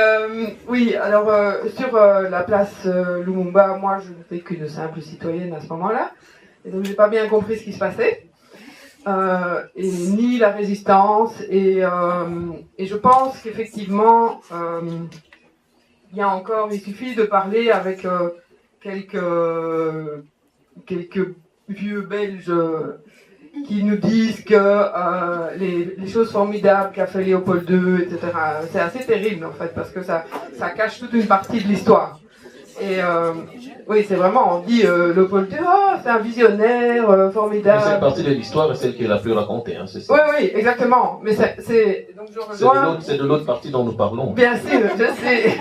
oui, alors, sur la place Lumumba, moi, je ne fais qu'une simple citoyenne à ce moment-là. Et donc, j'ai pas bien compris ce qui se passait. Et ni la résistance. Et je pense qu'effectivement, il suffit de parler avec quelques vieux Belges qui nous disent que les choses formidables qu'a fait Léopold II, etc. C'est assez terrible en fait, parce que ça cache toute une partie de l'histoire. Et oui, c'est vraiment, on dit Léopold II, c'est un visionnaire formidable. Mais cette partie de l'histoire est celle qui est la plus racontée, hein, c'est ça. Oui, exactement. Mais c'est donc je rejoins. C'est de l'autre partie dont nous parlons. Bien sûr, je sais.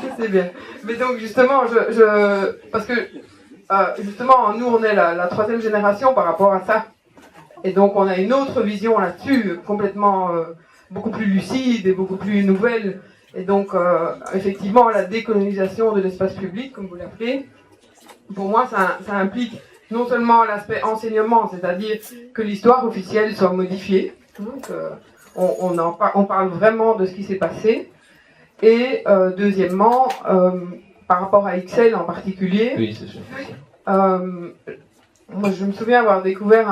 Je sais bien. Mais donc justement, parce que justement, nous on est la troisième génération par rapport à ça, et donc on a une autre vision là-dessus, complètement beaucoup plus lucide et beaucoup plus nouvelle. Et donc, effectivement, la décolonisation de l'espace public, comme vous l'appelez, pour moi, ça implique non seulement l'aspect enseignement, c'est-à-dire que l'histoire officielle soit modifiée, donc on parle vraiment de ce qui s'est passé, et deuxièmement, par rapport à Ixelles en particulier, oui, c'est sûr. Moi, je me souviens avoir découvert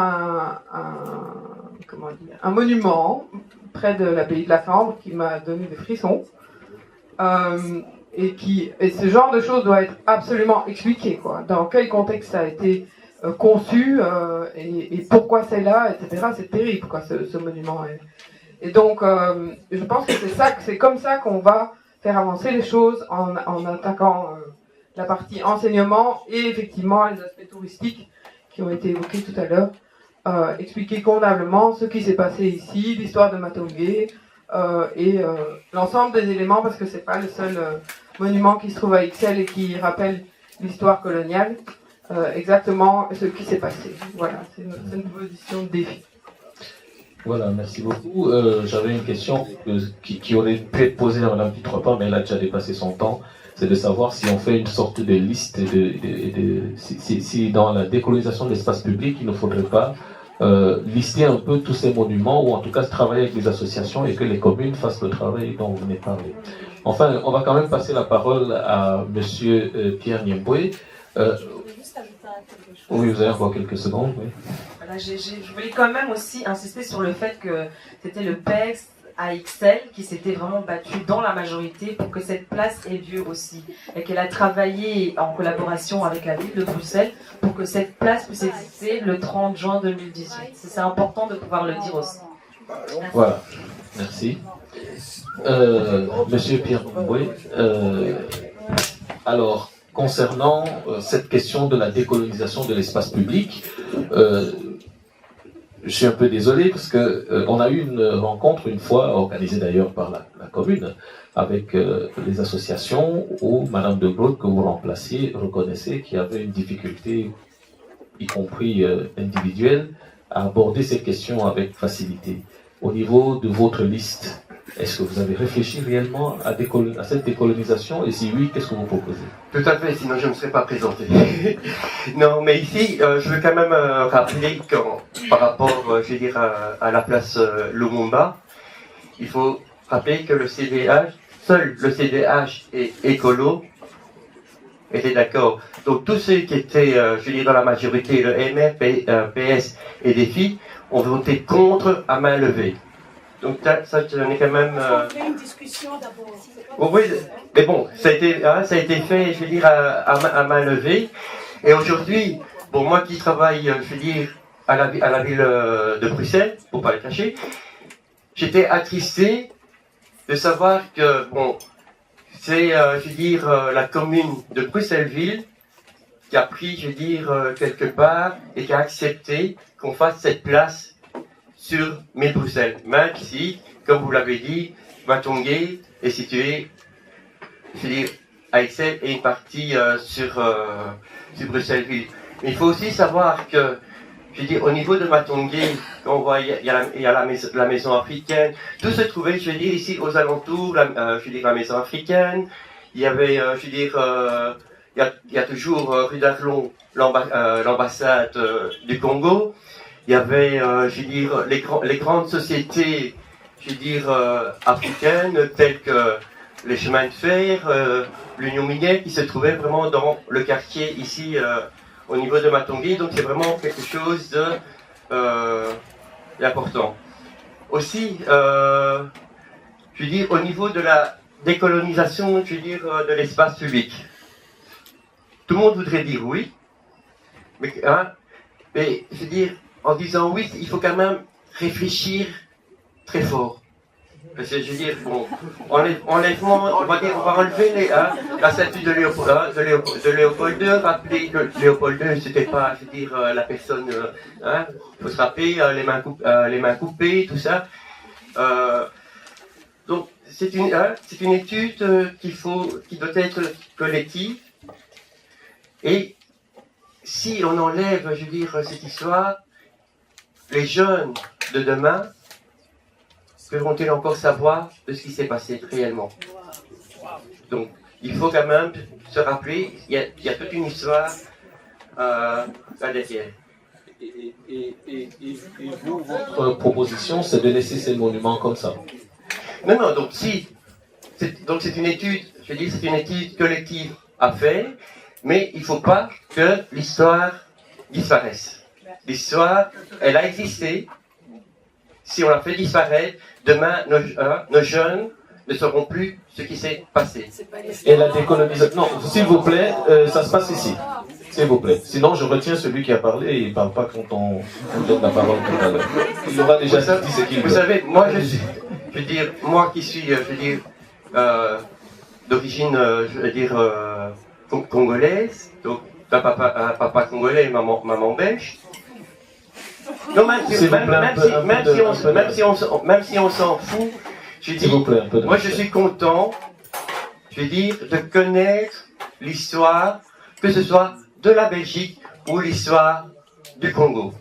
un monument près de l'abbaye de la Sambre qui m'a donné des frissons. Et ce genre de choses doit être absolument expliqué, quoi. Dans quel contexte ça a été conçu et pourquoi c'est là, etc. C'est terrible, quoi, ce monument. Et donc, je pense que c'est comme ça qu'on va faire avancer les choses en attaquant la partie enseignement et effectivement les aspects touristiques qui ont été évoqués tout à l'heure. Expliquer convenablement ce qui s'est passé ici, l'histoire de Matongé. Et l'ensemble des éléments, parce que c'est pas le seul monument qui se trouve à Ixelles et qui rappelle l'histoire coloniale, exactement ce qui s'est passé. Voilà, c'est une position de défi. Voilà, merci beaucoup. J'avais une question qui aurait pu être posée à Madame Pitrepas, mais elle a déjà dépassé son temps. C'est de savoir si on fait une sorte de liste, si dans la décolonisation de l'espace public, il ne faudrait pas lister un peu tous ces monuments, ou en tout cas travailler avec les associations et que les communes fassent le travail dont vous venez de parler. Enfin, on va quand même passer la parole à Monsieur Pierre Niemboué. Je voulais juste ajouter un Oui, vous avez encore quelques secondes, oui. Voilà, je voulais quand même aussi insister sur le fait que c'était le PES AXL qui s'était vraiment battu dans la majorité pour que cette place ait lieu aussi. Et qu'elle a travaillé en collaboration avec la ville de Bruxelles pour que cette place puisse exister le 30 juin 2018. C'est important de pouvoir le dire aussi. Merci. Voilà, merci. Monsieur Pierre Boué, alors, concernant cette question de la décolonisation de l'espace public, je suis un peu désolé parce que on a eu une rencontre une fois, organisée d'ailleurs par la commune, avec les associations où Madame de Gaulle, que vous remplaciez, reconnaissait qu'il y avait une difficulté, y compris individuelle, à aborder ces questions avec facilité. Au niveau de votre liste, est-ce que vous avez réfléchi réellement à cette décolonisation? Et si oui, qu'est-ce que vous proposez? Tout à fait, sinon je ne me serais pas présenté. Non, mais ici, je veux quand même rappeler que par rapport, je veux dire, à la place Lumumba, il faut rappeler que le CDH, seul le CDH et écolo étaient d'accord. Donc tous ceux qui étaient, je veux dire, dans la majorité, le MR, PS et DEFI, ont voté contre à main levée. Donc ça, j'en ai quand même... On fait une discussion d'abord. Oh, oui, mais bon, ça a été fait, je veux dire, à main levée. Et aujourd'hui, bon, moi qui travaille, je veux dire, à la ville de Bruxelles, pour pas le cacher, j'étais attristé de savoir que, bon, c'est, je veux dire, la commune de Bruxelles-Ville qui a pris, je veux dire, quelque part et qui a accepté qu'on fasse cette place sur Bruxelles, même si, comme vous l'avez dit, Matongué est situé, je veux dire, à Excel et une partie sur Bruxelles-Ville. Mais il faut aussi savoir que, je veux dire, au niveau de Matongué, on voit, il y a la maison africaine, tout se trouvait, je veux dire, ici aux alentours, je veux dire, la maison africaine, il y avait, je veux dire, il y a toujours rue d'Arlon, l'ambassade du Congo. Il y avait, je veux dire, les grandes sociétés, je veux dire, africaines, telles que les chemins de fer, l'Union minière, qui se trouvaient vraiment dans le quartier ici, au niveau de Matongué. Donc c'est vraiment quelque chose d'important. Aussi, je veux dire, au niveau de la décolonisation, je veux dire, de l'espace public. Tout le monde voudrait dire oui, mais je veux dire, en disant oui, il faut quand même réfléchir très fort. Parce que je veux dire, bon, enlèvement, on va enlever la statue de Léopold II, rappeler que Léopold II, c'était pas, je veux dire, la personne, il faut se rappeler, les mains coupées, tout ça. Donc, c'est une étude qui doit être collective. Et si on enlève, je veux dire, cette histoire, les jeunes de demain pourront-ils encore savoir de ce qui s'est passé réellement? Donc, il faut quand même se rappeler, il y a toute une histoire là derrière. Et vous, votre proposition, c'est de laisser ces monuments comme ça? Non, donc c'est une étude, je dis, c'est une étude collective à faire, mais il ne faut pas que l'histoire disparaisse. L'histoire, elle a existé. Si on la fait disparaître, demain, nos jeunes ne sauront plus ce qui s'est passé. Et la décolonisation... Non, s'il vous plaît, ça se passe ici. S'il vous plaît. Sinon, je retiens celui qui a parlé et il ne parle pas quand on donne la parole tout à l'heure. Il aura déjà dit ce qu'il veut. Vous savez, moi, je veux dire, moi qui suis, je veux dire, d'origine, je veux dire, congolaise, donc papa congolais et maman belge. Non, même si on s'en fout, je dis, moi je suis content, je veux dire, de connaître l'histoire, que ce soit de la Belgique ou l'histoire du Congo.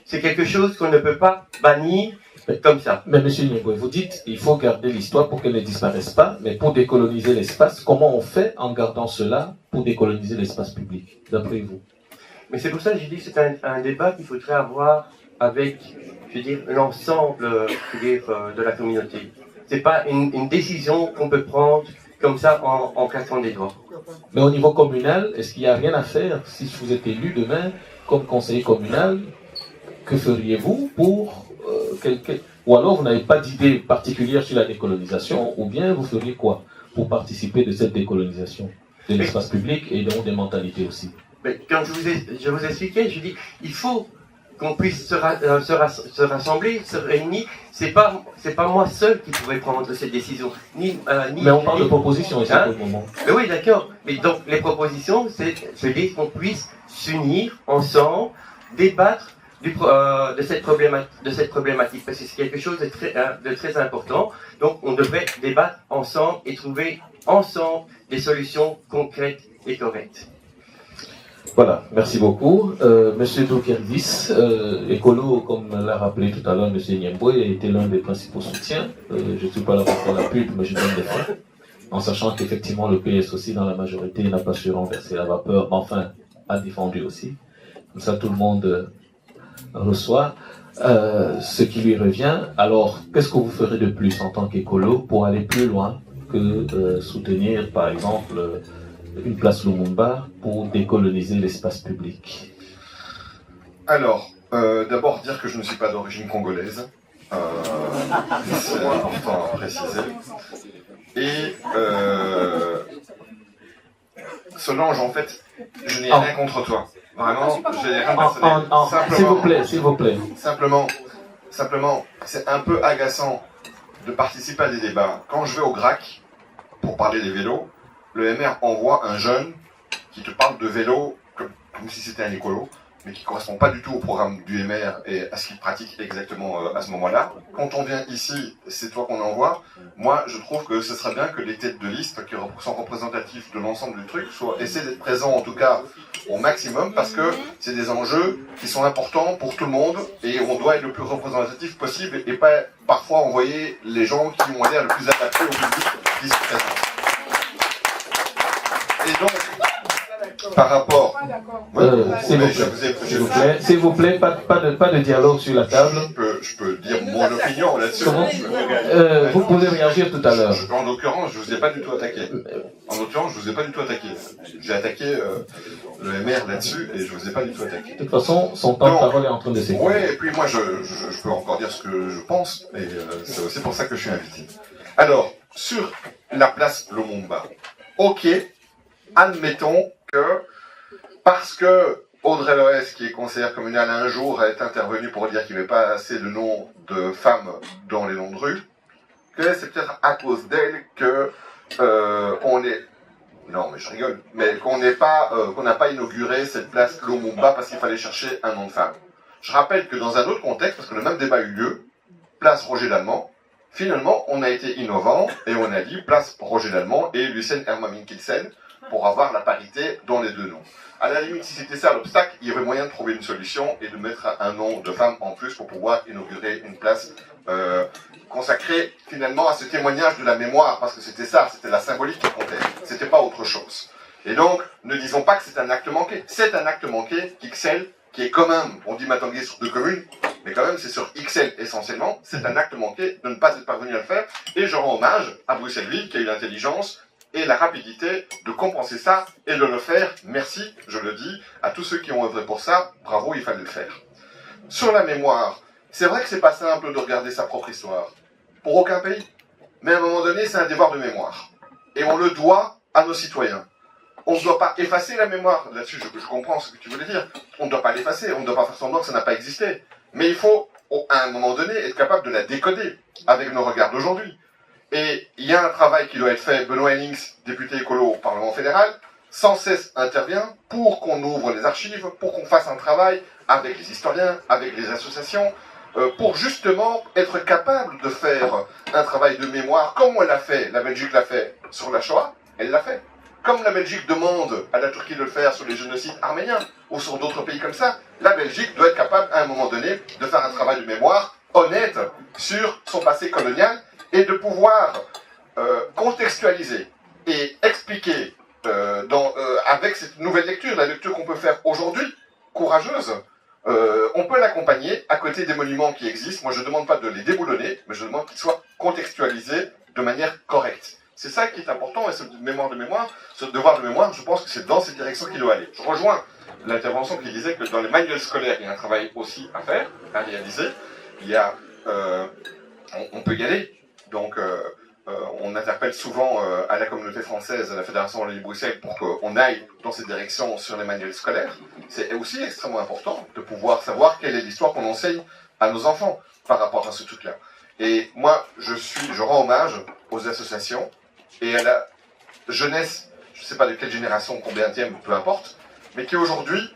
C'est quelque chose qu'on ne peut pas bannir comme ça. Mais monsieur Nyongwe, vous dites qu'il faut garder l'histoire pour qu'elle ne disparaisse pas, mais pour décoloniser l'espace, comment on fait en gardant cela pour décoloniser l'espace public, d'après vous? Mais c'est pour ça que j'ai dit que c'est un débat qu'il faudrait avoir avec, je veux dire, l'ensemble, je veux dire, de la communauté. C'est pas une décision qu'on peut prendre comme ça en claquant des doigts. Mais au niveau communal, est-ce qu'il n'y a rien à faire si vous êtes élu demain comme conseiller communal, que feriez-vous pour... ou alors vous n'avez pas d'idée particulière sur la décolonisation, ou bien vous feriez quoi pour participer de cette décolonisation de l'espace public et donc des mentalités aussi? Mais quand je vous expliquais, je dis, il faut qu'on puisse se rassembler, se réunir. C'est pas moi seul qui pourrais prendre cette décision. Mais on parle de propositions ici pour le moment. Mais oui, d'accord. Mais donc les propositions, je dis qu'on puisse s'unir ensemble, débattre de cette problématique, parce que c'est quelque chose de très important. Donc on devrait débattre ensemble et trouver ensemble des solutions concrètes et correctes. Voilà, merci beaucoup. Monsieur Dokerdis, écolo, comme l'a rappelé tout à l'heure Monsieur Niemboué, a été l'un des principaux soutiens. Je ne suis pas là pour faire la pub, mais je donne des faits. En sachant qu'effectivement le PS aussi, dans la majorité, n'a pas su renverser la vapeur, mais enfin, a défendu aussi. Comme ça, tout le monde reçoit ce qui lui revient. Alors, qu'est-ce que vous ferez de plus en tant qu'écolo pour aller plus loin que soutenir, par exemple, une place Lumumba pour décoloniser l'espace public? Alors, d'abord dire que je ne suis pas d'origine congolaise. C'est important à préciser. Et Solange, en fait, je n'ai rien contre toi. Vraiment, je n'ai rien personnel. S'il vous plaît. Simplement, c'est un peu agaçant de participer à des débats. Quand je vais au GRAC pour parler des vélos, le MR envoie un jeune qui te parle de vélo comme si c'était un écolo, mais qui ne correspond pas du tout au programme du MR et à ce qu'il pratique exactement à ce moment-là. Quand on vient ici, c'est toi qu'on envoie. Moi, je trouve que ce serait bien que les têtes de liste qui sont représentatifs de l'ensemble du truc essaient d'être présents en tout cas au maximum, parce que c'est des enjeux qui sont importants pour tout le monde et on doit être le plus représentatif possible et pas parfois envoyer les gens qui ont l'air le plus adaptés au public qui se présentent. Et donc, par rapport... S'il vous plaît, pas de dialogue sur la table. Je peux dire mon opinion là-dessus. Vous pouvez réagir tout à l'heure. En l'occurrence, je ne vous ai pas du tout attaqué. J'ai attaqué le MR là-dessus et je ne vous ai pas du tout attaqué. De toute façon, son temps de parole est en train de s'écouler. Oui, et puis moi, je peux encore dire ce que je pense, et c'est aussi pour ça que je suis invité. Alors, sur la place Lumumba, ok, admettons que parce que Audrey Loès, qui est conseillère communale, un jour est intervenue pour dire qu'il n'y avait pas assez de noms de femmes dans les noms de rue, que c'est peut-être à cause d'elle que on est... Non, mais je rigole. Mais qu'on n'a pas inauguré cette place Lumumba parce qu'il fallait chercher un nom de femme. Je rappelle que dans un autre contexte, parce que le même débat a eu lieu, place Roger Lallemand, finalement, on a été innovant et on a dit place Roger Lallemand et Lucien Hermamin-Kilsen pour avoir la parité dans les deux noms. À la limite, si c'était ça l'obstacle, il y avait moyen de trouver une solution et de mettre un nom de femme en plus pour pouvoir inaugurer une place consacrée finalement à ce témoignage de la mémoire, parce que c'était ça, c'était la symbolique qui comptait, c'était pas autre chose. Et donc, ne disons pas que c'est un acte manqué. C'est un acte manqué qu'Ixelles, qui est quand même, on dit Matangué sur 2 communes, mais quand même c'est sur Ixelles essentiellement, c'est un acte manqué de ne pas être parvenu à le faire, et je rends hommage à Bruxelles-Ville qui a eu l'intelligence et la rapidité de compenser ça et de le faire. Merci, je le dis, à tous ceux qui ont œuvré pour ça, bravo, il fallait le faire. Sur la mémoire, c'est vrai que c'est pas simple de regarder sa propre histoire, pour aucun pays, mais à un moment donné c'est un devoir de mémoire, et on le doit à nos citoyens. On ne doit pas effacer la mémoire, là-dessus je comprends ce que tu voulais dire, on ne doit pas l'effacer, on ne doit pas faire semblant que ça n'a pas existé, mais il faut, à un moment donné, être capable de la décoder avec nos regards d'aujourd'hui. Et il y a un travail qui doit être fait. Benoît Hennings, député écolo au Parlement fédéral, sans cesse intervient pour qu'on ouvre les archives, pour qu'on fasse un travail avec les historiens, avec les associations, pour justement être capable de faire un travail de mémoire, comme on l'a fait, la Belgique l'a fait sur la Shoah, elle l'a fait. Comme la Belgique demande à la Turquie de le faire sur les génocides arméniens, ou sur d'autres pays comme ça, la Belgique doit être capable, à un moment donné, de faire un travail de mémoire honnête sur son passé colonial, et de pouvoir contextualiser et expliquer avec cette nouvelle lecture, la lecture qu'on peut faire aujourd'hui, courageuse, on peut l'accompagner à côté des monuments qui existent. Moi je ne demande pas de les déboulonner, mais je demande qu'ils soient contextualisés de manière correcte. C'est ça qui est important, et ce devoir de mémoire, je pense que c'est dans cette direction qu'il doit aller. Je rejoins l'intervention qui disait que dans les manuels scolaires, il y a un travail aussi à faire, à réaliser. Il y a, on peut y aller. Donc, on interpelle souvent à la communauté française, à la Fédération Wallonie-Bruxelles, pour qu'on aille dans cette direction sur les manuels scolaires. C'est aussi extrêmement important de pouvoir savoir quelle est l'histoire qu'on enseigne à nos enfants par rapport à ce truc-là. Et moi, je rends hommage aux associations et à la jeunesse, je ne sais pas de quelle génération, combienième, peu importe, mais qui aujourd'hui,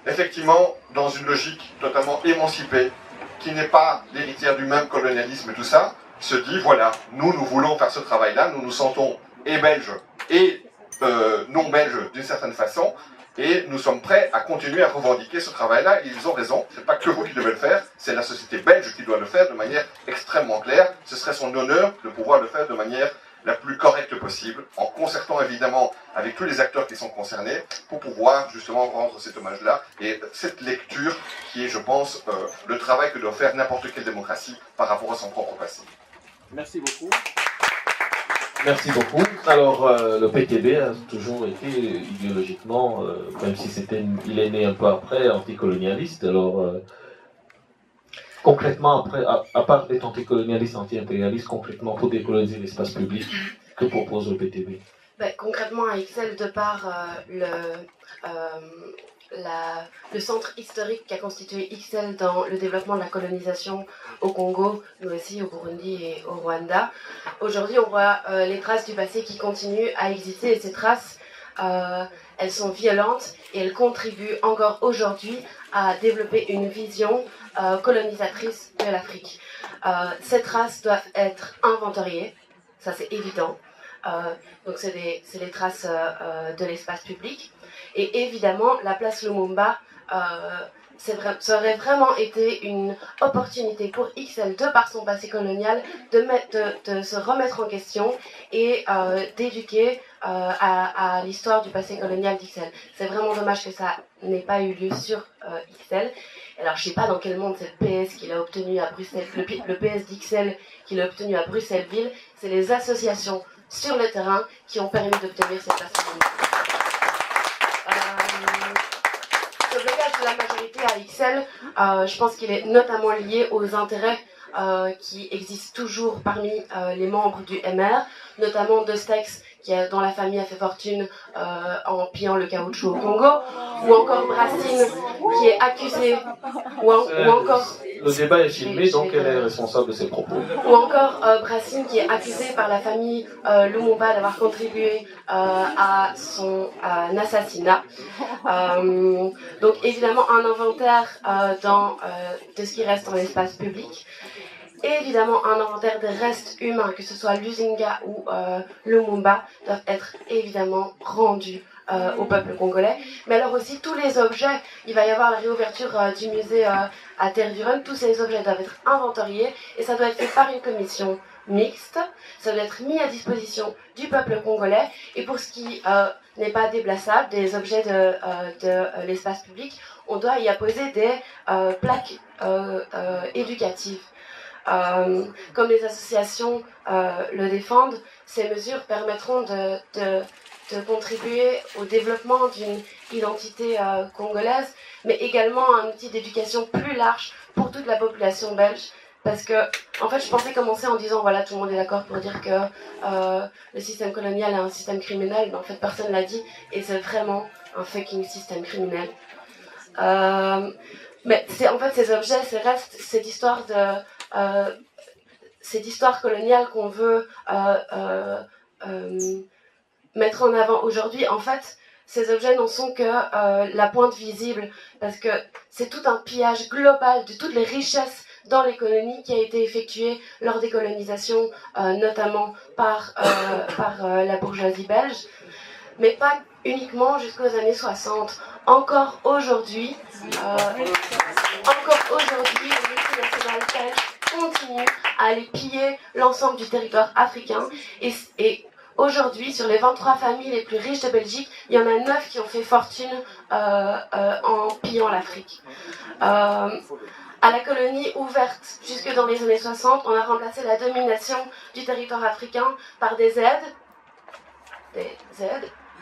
effectivement, dans une logique totalement émancipée, qui n'est pas l'héritière du même colonialisme et tout ça, se dit, voilà, nous voulons faire ce travail-là, nous nous sentons et belges et non belges d'une certaine façon, et nous sommes prêts à continuer à revendiquer ce travail-là, et ils ont raison, c'est pas que vous qui devez le faire, c'est la société belge qui doit le faire de manière extrêmement claire, ce serait son honneur de pouvoir le faire de manière la plus correcte possible, en concertant évidemment avec tous les acteurs qui sont concernés, pour pouvoir justement rendre cet hommage-là, et cette lecture qui est, je pense, le travail que doit faire n'importe quelle démocratie par rapport à son propre passé. Merci beaucoup. Merci beaucoup. Alors, le PTB a toujours été idéologiquement, même si il est né un peu après, anticolonialiste. Alors, concrètement, après, à part d'être anticolonialiste, anti-impérialiste, concrètement, pour décoloniser l'espace public, que propose le PTB? Concrètement, à Ixelles, de par le centre historique qui a constitué Ixelles dans le développement de la colonisation au Congo, mais aussi au Burundi et au Rwanda. Aujourd'hui, on voit les traces du passé qui continuent à exister, et ces traces, elles sont violentes et elles contribuent encore aujourd'hui à développer une vision colonisatrice de l'Afrique. Ces traces doivent être inventoriées, ça c'est évident. Donc c'est les traces de l'espace public. Et évidemment, la place Lumumba, ça aurait vraiment été une opportunité pour Ixelles, de par son passé colonial, de se remettre en question et d'éduquer à l'histoire du passé colonial d'Ixelles. C'est vraiment dommage que ça n'ait pas eu lieu sur Ixelles. Alors, je ne sais pas dans quel monde c'est le PS qu'il a obtenu à Bruxelles, le PS d'Ixelles qu'il a obtenu à Bruxelles-Ville, c'est les associations sur le terrain qui ont permis d'obtenir cette place Lumumba. Le blocage de la majorité à Ixelles, je pense qu'il est notamment lié aux intérêts qui existent toujours parmi les membres du MR, notamment de Stex, dont la famille a fait fortune en pillant le caoutchouc au Congo, ou encore Brassine, qui est accusée, ou encore... Le débat est filmé, donc elle est responsable de ses propos. Ou encore Brassine, qui est accusée par la famille Lumumba d'avoir contribué à son assassinat. Donc évidemment un inventaire de ce qui reste dans l'espace public. Et évidemment, un inventaire des restes humains, que ce soit Luzinga ou Lumumba, doivent être évidemment rendus au peuple congolais. Mais alors aussi, tous les objets, il va y avoir la réouverture du musée à Tervuren, tous ces objets doivent être inventoriés et ça doit être fait par une commission mixte, ça doit être mis à disposition du peuple congolais. Et pour ce qui n'est pas déplaçable, des objets de l'espace public, on doit y apposer des plaques éducatives. Comme les associations le défendent, ces mesures permettront de contribuer au développement d'une identité congolaise, mais également un outil d'éducation plus large pour toute la population belge. Parce que, en fait, je pensais commencer en disant, voilà, tout le monde est d'accord pour dire que le système colonial est un système criminel, mais en fait, personne ne l'a dit, et c'est vraiment un fucking système criminel. Mais en fait, ces objets, ces restes, cette histoire coloniale qu'on veut mettre en avant aujourd'hui, en fait, ces objets n'en sont que la pointe visible, parce que c'est tout un pillage global de toutes les richesses dans les colonies qui a été effectué lors des colonisations, notamment par la bourgeoisie belge, mais pas uniquement jusqu'aux années 60. Encore aujourd'hui, les multinationales belges continuent à aller piller l'ensemble du territoire africain. Et aujourd'hui, sur les 23 familles les plus riches de Belgique, il y en a 9 qui ont fait fortune en pillant l'Afrique. À la colonie ouverte jusque dans les années 60, on a remplacé la domination du territoire africain par des aides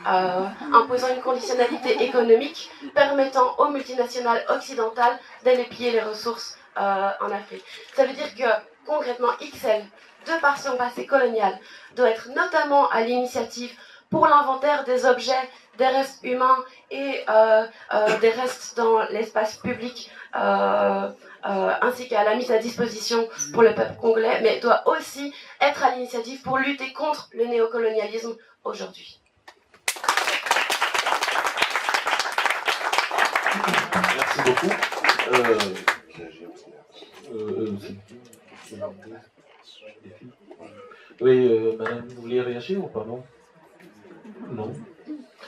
imposant une conditionnalité économique permettant aux multinationales occidentales d'aller piller les ressources en Afrique. Ça veut dire que concrètement XL, de par son passé colonial, doit être notamment à l'initiative pour l'inventaire des objets, des restes humains et des restes dans l'espace public, ainsi qu'à la mise à disposition pour le peuple congolais, mais doit aussi être à l'initiative pour lutter contre le néocolonialisme aujourd'hui. Merci beaucoup. Oui, madame, vous vouliez réagir ou pas, non? Non.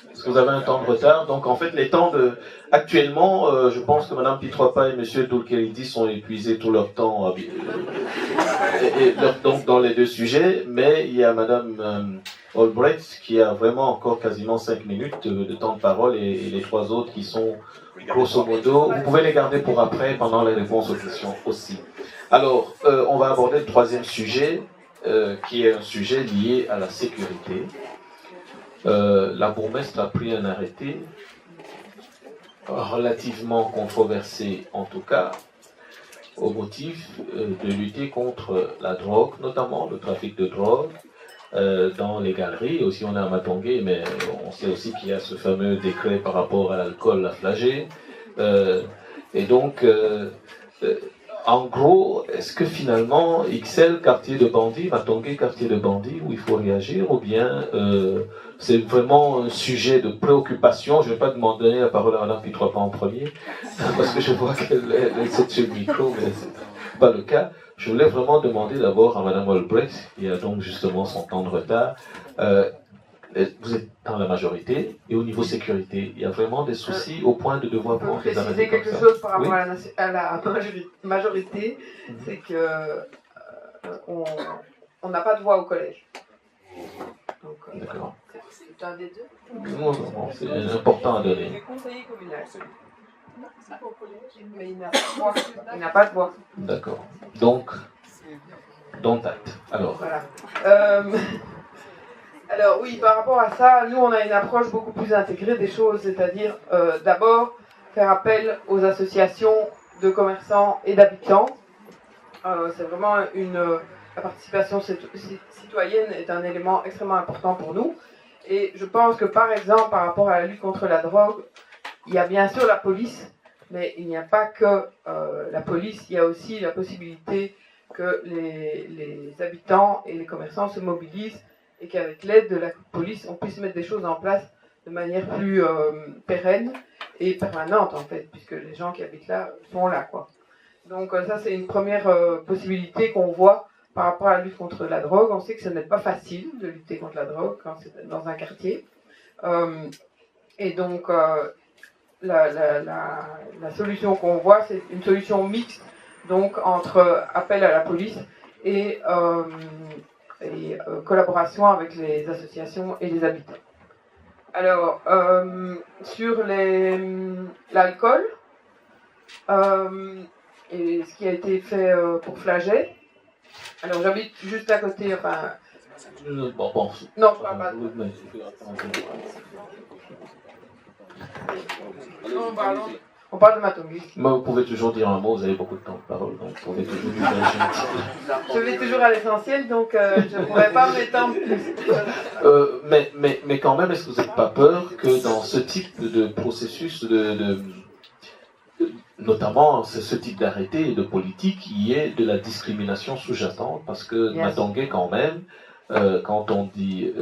Parce que vous avez un temps de retard. Donc, en fait, les temps de... Actuellement, je pense que madame Pitropa et monsieur Doulkeridi ont épuisé tout leur temps donc, dans les deux sujets. Mais il y a madame Albrecht qui a vraiment encore quasiment 5 minutes de temps de parole et les trois autres qui sont grosso modo. Vous pouvez les garder pour après, pendant les réponses aux questions aussi. Alors, on va aborder le troisième sujet, qui est un sujet lié à la sécurité. La bourgmestre a pris un arrêté relativement controversé, en tout cas, au motif de lutter contre la drogue, notamment le trafic de drogue dans les galeries. Aussi, on est à Matongué, mais on sait aussi qu'il y a ce fameux décret par rapport à l'alcool, la flagée. Et donc, en gros, est-ce que finalement, XL, quartier de bandits, Matongué, quartier de bandits, où il faut réagir, ou bien c'est vraiment un sujet de préoccupation? Je ne vais pas demander la parole à Mme Pitropa en premier, parce que je vois qu'elle saute sur le micro, mais ce n'est pas le cas. Je voulais vraiment demander d'abord à Mme Albrecht, qui a donc justement son temps de retard. Vous êtes dans la majorité, et au niveau sécurité, il y a vraiment des soucis au point de devoir prendre des arrêtés. Préciser quelque chose par rapport à la majorité, c'est que on n'a pas de voix au collège. D'accord. C'est un des deux. Non, c'est important à donner. Il est conseiller communal. Mais il n'a pas de voix. D'accord. Donc, dont acte. Alors. Voilà. Alors oui, par rapport à ça, nous on a une approche beaucoup plus intégrée des choses, c'est-à-dire d'abord faire appel aux associations de commerçants et d'habitants. C'est vraiment la participation citoyenne est un élément extrêmement important pour nous. Et je pense que par exemple, par rapport à la lutte contre la drogue, il y a bien sûr la police, mais il n'y a pas que la police, il y a aussi la possibilité que les habitants et les commerçants se mobilisent et qu'avec l'aide de la police, on puisse mettre des choses en place de manière plus pérenne et permanente en fait, puisque les gens qui habitent là sont là, quoi. Donc ça, c'est une première possibilité qu'on voit par rapport à la lutte contre la drogue. On sait que ce n'est pas facile de lutter contre la drogue quand c'est dans un quartier. Et donc, la solution qu'on voit, c'est une solution mixte, donc entre appel à la police et collaboration avec les associations et les habitants. Alors, sur l'alcool, et ce qui a été fait pour Flagey, alors j'habite juste à côté, enfin... Bon. Non, pas on parle de Matongué. Mais vous pouvez toujours dire un mot, vous avez beaucoup de temps de parole, donc vous pouvez toujours dire un gentil. Je vais toujours à l'essentiel, donc je ne pourrais pas m'étendre plus. Mais quand même, est-ce que vous n'avez pas peur que dans ce type de processus, notamment ce type d'arrêté et de politique, il y ait de la discrimination sous-jacente? Parce que Matongué, quand même, quand on dit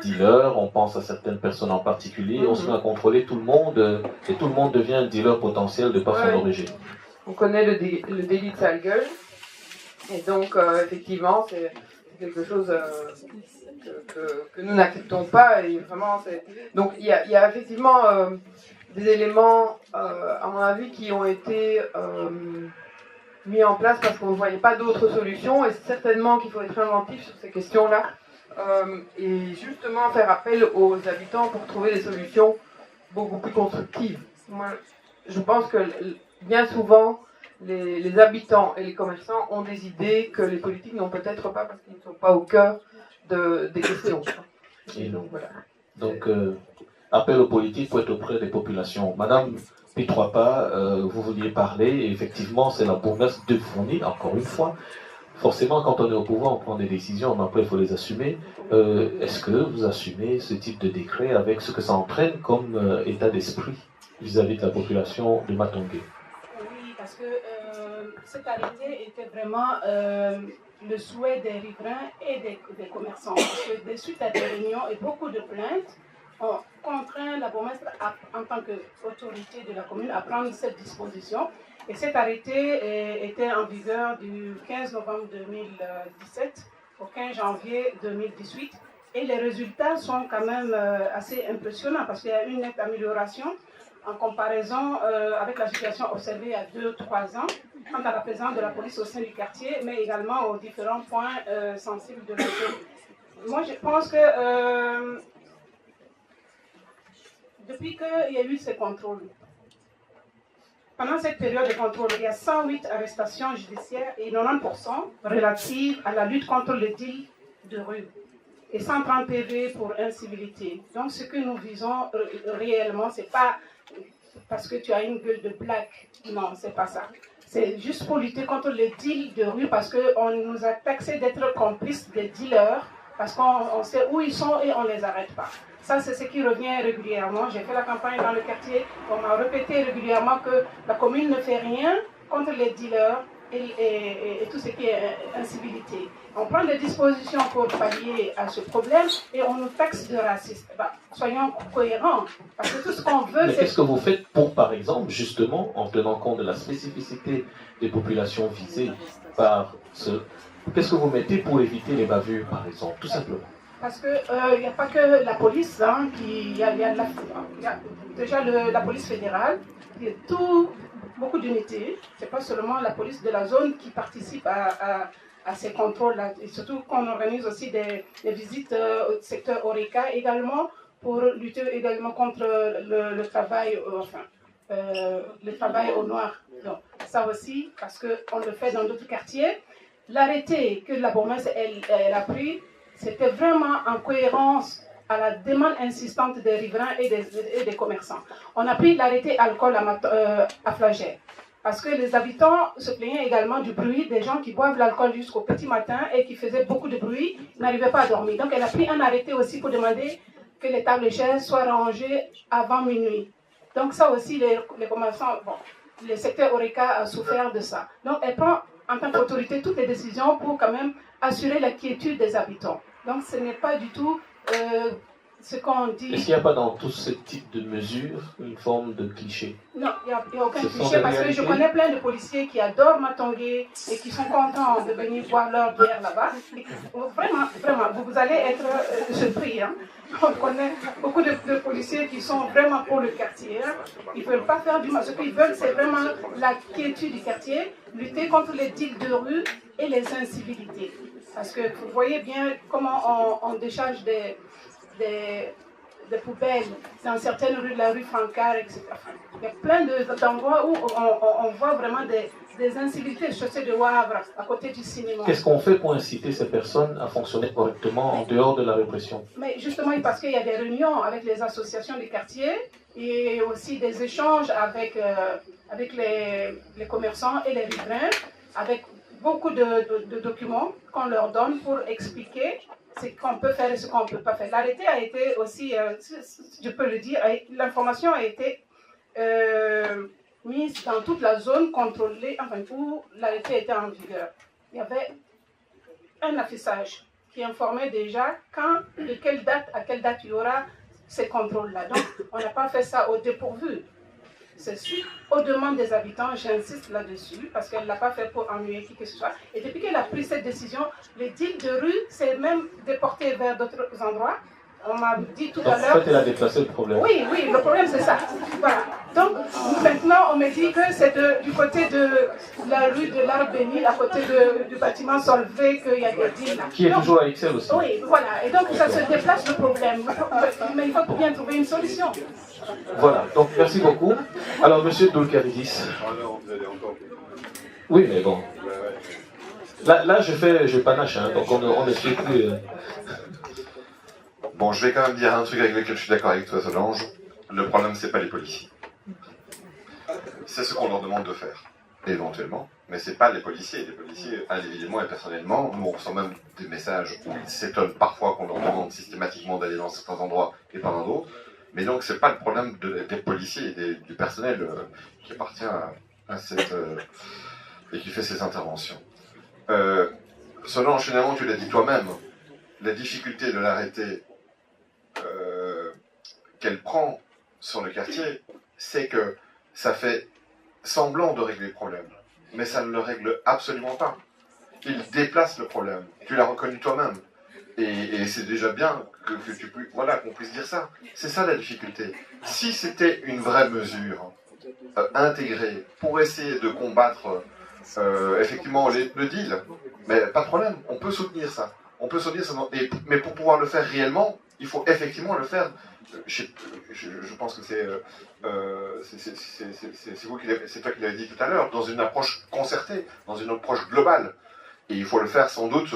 dealer, on pense à certaines personnes en particulier, on se met à contrôler tout le monde, et tout le monde devient un dealer potentiel de par son origine. On connaît le délit de sale gueule, et donc effectivement, c'est quelque chose que nous n'acceptons pas, et vraiment, donc il y a effectivement des éléments, à mon avis, qui ont été mis en place parce qu'on ne voyait pas d'autres solutions, et certainement qu'il faut être inventif sur ces questions-là, et justement faire appel aux habitants pour trouver des solutions beaucoup plus constructives. Moi, je pense que bien souvent, les habitants et les commerçants ont des idées que les politiques n'ont peut-être pas parce qu'ils ne sont pas au cœur des questions. Et donc voilà. Donc, appel aux politiques pour être auprès des populations. Madame Pitroipa, vous vouliez parler, et effectivement, c'est la bourgmestre de Fourny, encore une fois. Forcément, quand on est au pouvoir, on prend des décisions, mais après, il faut les assumer. Est-ce que vous assumez ce type de décret avec ce que ça entraîne comme état d'esprit vis-à-vis de la population de Matongé? Oui, parce que cet arrêté était vraiment le souhait des riverains et des commerçants. Parce que des suite à des réunions et beaucoup de plaintes, on contraint la bourgmestre en tant qu'autorité de la commune à prendre cette disposition. Et cet arrêté était en vigueur du 15 novembre 2017 au 15 janvier 2018. Et les résultats sont quand même assez impressionnants parce qu'il y a une nette amélioration en comparaison avec la situation observée il y a 2-3 ans, quant à la présence de la police au sein du quartier, mais également aux différents points sensibles de la zone. Moi, je pense que depuis qu'il y a eu ces contrôles, pendant cette période de contrôle, il y a 108 arrestations judiciaires et 90% relatives à la lutte contre le deal de rue et 130 PV pour incivilité. Donc, ce que nous visons réellement, ce n'est pas parce que tu as une gueule de black. Non, c'est pas ça. C'est juste pour lutter contre les deals de rue parce qu'on nous a taxé d'être complices des dealers parce qu'on sait où ils sont et on ne les arrête pas. Ça, c'est ce qui revient régulièrement. J'ai fait la campagne dans le quartier. On m'a répété régulièrement que la commune ne fait rien contre les dealers et tout ce qui est incivilité. On prend des dispositions pour pallier à ce problème et on nous taxe de racistes. Soyons cohérents, parce que tout ce qu'on veut, c'est... Qu'est-ce que vous faites pour, par exemple, justement, en tenant compte de la spécificité des populations visées par ce... Qu'est-ce que vous mettez pour éviter les bavures, par exemple, tout simplement? Parce qu'il n'y a pas que la police, hein, il y a déjà la police fédérale, il y a beaucoup d'unités. Ce n'est pas seulement la police de la zone qui participe à ces contrôles-là. Et surtout qu'on organise aussi des visites au secteur Oreca également pour lutter également contre le travail, le travail au noir. Donc, ça aussi, parce qu'on le fait dans d'autres quartiers. L'arrêté que la bourgmestre elle a pris, c'était vraiment en cohérence à la demande insistante des riverains et des commerçants. On a pris l'arrêté alcool à Flagey. Parce que les habitants se plaignaient également du bruit des gens qui boivent l'alcool jusqu'au petit matin et qui faisaient beaucoup de bruit, n'arrivaient pas à dormir. Donc elle a pris un arrêté aussi pour demander que les tables et chaises soient rangées avant minuit. Donc ça aussi, les commerçants, le secteur Oreca a souffert de ça. Donc elle prend en tant qu'autorité toutes les décisions pour quand même assurer la quiétude des habitants. Donc ce n'est pas du tout ce qu'on dit. Est-ce qu'il n'y a pas dans tout ce type de mesures une forme de cliché? Non, il n'y a aucun cliché parce que je connais plein de policiers qui adorent Matongé et qui sont contents de venir boire leur bière là-bas. Vraiment, vraiment, vous allez être surpris. Hein. On connaît beaucoup de policiers qui sont vraiment pour le quartier. Hein. Ils ne veulent pas faire du mal. Ce qu'ils veulent, c'est vraiment la quiétude du quartier, lutter contre les deals de rue et les incivilités. Parce que vous voyez bien comment on décharge des poubelles dans certaines rues, la rue Francard, etc. Il y a plein d'endroits où on voit vraiment des incivilités. Chaussée de Wavre, à côté du cinéma. Qu'est-ce qu'on fait pour inciter ces personnes à fonctionner correctement en dehors de la répression? Mais justement, parce qu'il y a des réunions avec les associations des quartiers et aussi des échanges avec les commerçants et les riverains, avec beaucoup de documents qu'on leur donne pour expliquer ce qu'on peut faire et ce qu'on ne peut pas faire. L'arrêté a été aussi, je peux le dire, l'information a été mise dans toute la zone contrôlée, enfin où l'arrêté était en vigueur. Il y avait un affichage qui informait déjà de quelle date à quelle date il y aura ces contrôles-là. Donc, on n'a pas fait ça au dépourvu. C'est suite aux demandes des habitants, j'insiste là-dessus, parce qu'elle ne l'a pas fait pour ennuyer qui que ce soit. Et depuis qu'elle a pris cette décision, les deals de rue s'est même déporté vers d'autres endroits. On m'a dit tout à l'heure... En fait, elle a déplacé le problème. Oui, le problème c'est ça. Voilà. Donc, maintenant, on me dit que c'est du côté de la rue de l'Arbre Béni, à côté du bâtiment Solvay, qu'il y a des deals. Qui est toujours à Excel aussi. Oui, voilà. Et donc, ça se déplace le problème. Mais il faut bien trouver une solution. Voilà, donc merci beaucoup. Alors, monsieur Doulkaridis. Oui, mais bon. Là je panache, hein, donc on ne suit plus. Bon, je vais quand même dire un truc avec lequel je suis d'accord avec toi, Solange. Le problème, c'est pas les policiers. C'est ce qu'on leur demande de faire, éventuellement. Mais c'est pas les policiers. Les policiers, individuellement et personnellement, nous on reçoit même des messages où ils s'étonnent parfois qu'on leur demande systématiquement d'aller dans certains endroits et pas dans d'autres. Mais donc, c'est pas le problème des policiers et du personnel qui appartient à cette... et qui fait ces interventions. Solange, finalement, tu l'as dit toi-même, la difficulté de l'arrêter qu'elle prend sur le quartier, c'est que ça fait semblant de régler le problème, mais ça ne le règle absolument pas. Il déplace le problème. Tu l'as reconnu toi-même. Et c'est déjà bien que tu puisses, voilà, qu'on puisse dire ça. C'est ça la difficulté. Si c'était une vraie mesure intégrée pour essayer de combattre effectivement le deal, mais pas de problème, on peut soutenir ça. On peut soutenir ça. Mais pour pouvoir le faire réellement, il faut effectivement le faire. Je pense que c'est toi qui l'avez dit tout à l'heure, dans une approche concertée, dans une approche globale. Et il faut le faire sans doute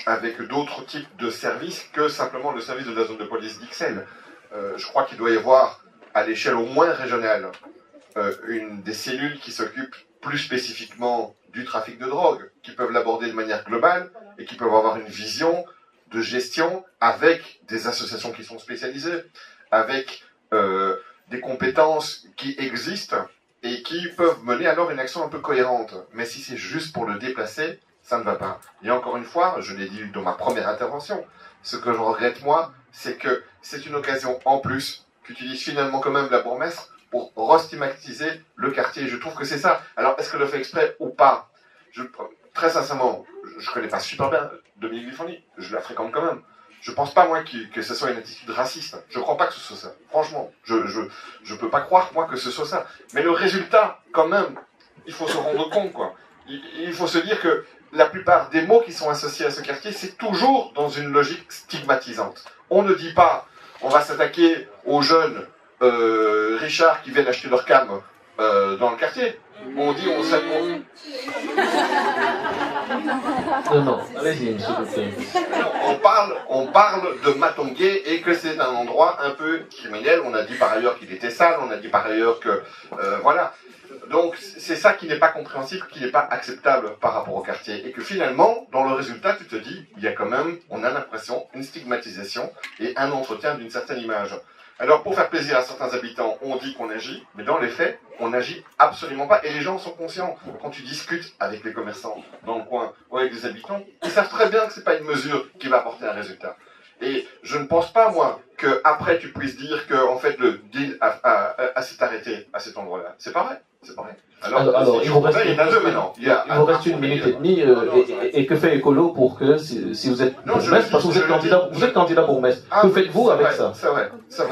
avec d'autres types de services que simplement le service de la zone de police d'Ixelles. Je crois qu'il doit y avoir, à l'échelle au moins régionale, des cellules qui s'occupent plus spécifiquement du trafic de drogue, qui peuvent l'aborder de manière globale et qui peuvent avoir une vision de gestion avec des associations qui sont spécialisées, avec des compétences qui existent et qui peuvent mener alors une action un peu cohérente. Mais si c'est juste pour le déplacer, ça ne va pas. Et encore une fois, je l'ai dit dans ma première intervention, ce que je regrette moi, c'est que c'est une occasion en plus qu'utilise finalement quand même la bourgmestre pour restigmatiser le quartier. Je trouve que c'est ça. Alors, est-ce qu'elle le fait exprès ou pas? Très sincèrement, je ne connais pas super bien Dominique Dufourny, je la fréquente quand même. Je ne pense pas, moi, que ce soit une attitude raciste. Je ne crois pas que ce soit ça. Franchement, je ne peux pas croire, moi, que ce soit ça. Mais le résultat, quand même, il faut se rendre compte, quoi. Il faut se dire que la plupart des mots qui sont associés à ce quartier, c'est toujours dans une logique stigmatisante. On ne dit pas, on va s'attaquer aux jeunes Richard qui viennent acheter leur cam dans le quartier. On dit, on s'attaque... Non, allez-y, monsieur le président. On parle de Matongué et que c'est un endroit un peu criminel. On a dit par ailleurs qu'il était sale, on a dit par ailleurs que... voilà. Donc c'est ça qui n'est pas compréhensible, qui n'est pas acceptable par rapport au quartier. Et que finalement, dans le résultat, tu te dis, il y a quand même, on a l'impression, une stigmatisation et un entretien d'une certaine image. Alors pour faire plaisir à certains habitants, on dit qu'on agit, mais dans les faits, on n'agit absolument pas. Et les gens sont conscients. Quand tu discutes avec les commerçants dans le coin ou avec les habitants, ils savent très bien que ce n'est pas une mesure qui va apporter un résultat. Et je ne pense pas, moi, qu'après tu puisses dire que en fait, le deal s'est arrêté à cet endroit-là. C'est pas vrai. C'est pas vrai. Alors il vous reste une minute et demie, et que fait Écolo pour que, si vous êtes bourgmestre, parce que vous êtes candidat bourgmestre, que faites-vous avec ça? C'est vrai. C'est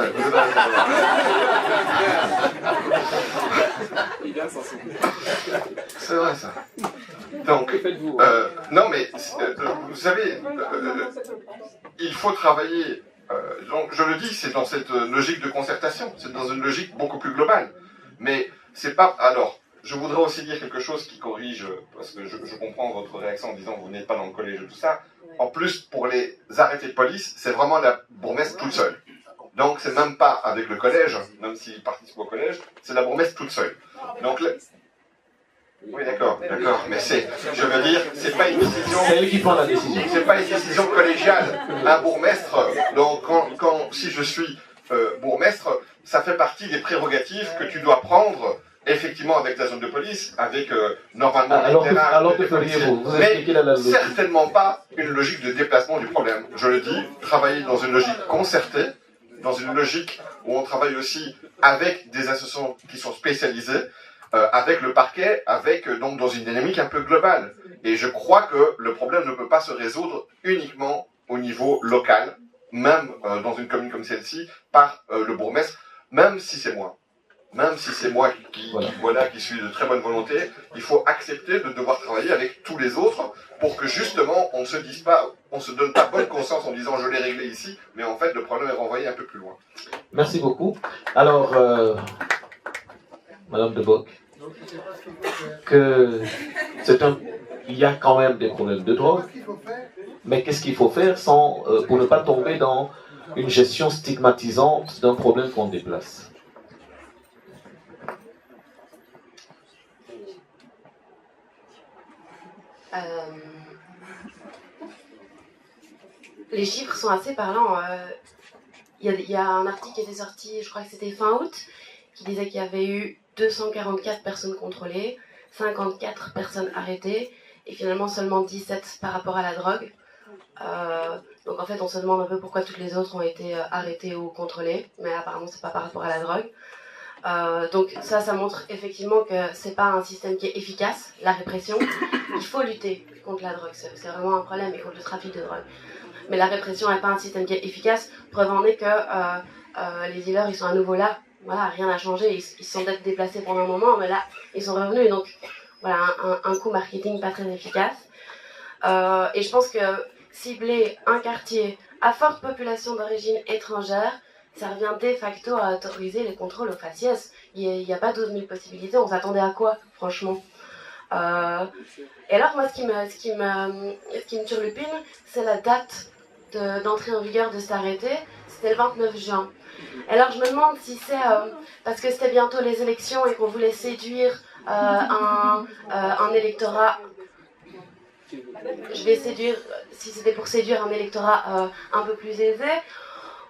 vrai ça. Donc, non mais, vous savez, il faut travailler, donc je le dis, c'est dans cette logique de concertation, c'est dans une logique beaucoup plus globale. Mais c'est pas... Alors, je voudrais aussi dire quelque chose qui corrige, parce que je comprends votre réaction en disant que vous n'êtes pas dans le collège et tout ça. En plus, pour les arrêtés de police, c'est vraiment la bourgmestre toute seule. Donc, c'est même pas avec le collège, même s'il participe au collège, c'est la bourgmestre toute seule. Donc, oui, d'accord, mais je veux dire, c'est pas une décision... C'est elle qui prend la décision. C'est pas une décision collégiale. Un bourgmestre, donc, si je suis bourgmestre, ça fait partie des prérogatives que tu dois prendre effectivement avec ta zone de police, avec normalement alors que feriez-vous? Vous expliquez la logique. Certainement pas une logique de déplacement du problème. Je le dis, travailler dans une logique concertée, dans une logique où on travaille aussi avec des associations qui sont spécialisées, avec le parquet, donc dans une dynamique un peu globale. Et je crois que le problème ne peut pas se résoudre uniquement au niveau local, même dans une commune comme celle-ci, par le bourgmestre, même si c'est moi. Même si c'est moi qui suis de très bonne volonté, il faut accepter de devoir travailler avec tous les autres pour que justement on ne se dise pas, on se donne pas bonne conscience en disant je l'ai réglé ici, mais en fait le problème est renvoyé un peu plus loin. Merci beaucoup. Alors, Madame de Bock, il y a quand même des problèmes de drogue, Mais qu'est-ce qu'il faut faire pour ne pas tomber dans une gestion stigmatisante d'un problème qu'on déplace? Les chiffres sont assez parlants. Il y a un article qui était sorti, je crois que c'était fin août, qui disait qu'il y avait eu 244 personnes contrôlées, 54 personnes arrêtées, et finalement seulement 17 par rapport à la drogue. Donc en fait, on se demande un peu pourquoi toutes les autres ont été arrêtées ou contrôlées, mais apparemment c'est pas par rapport à la drogue. Donc ça montre effectivement que c'est pas un système qui est efficace, la répression. Il faut lutter contre la drogue, c'est vraiment un problème, et contre le trafic de drogue. Mais la répression n'est pas un système qui est efficace. Preuve en est que les dealers, ils sont à nouveau là. Voilà, rien n'a changé. Ils se sont peut-être déplacés pendant un moment, mais là, ils sont revenus. Donc, voilà, un coup marketing pas très efficace. Et je pense que cibler un quartier à forte population d'origine étrangère, ça revient de facto à autoriser les contrôles aux faciès. Il n'y a pas 12 000 possibilités. On s'attendait à quoi, franchement? Et alors, moi, ce qui me turlupine, c'est la date d'entrée en vigueur de cet arrêté. C'était le 29 juin. Et alors, je me demande si c'est parce que c'était bientôt les élections et qu'on voulait séduire un électorat. Je vais séduire, si c'était pour séduire un électorat un peu plus aisé,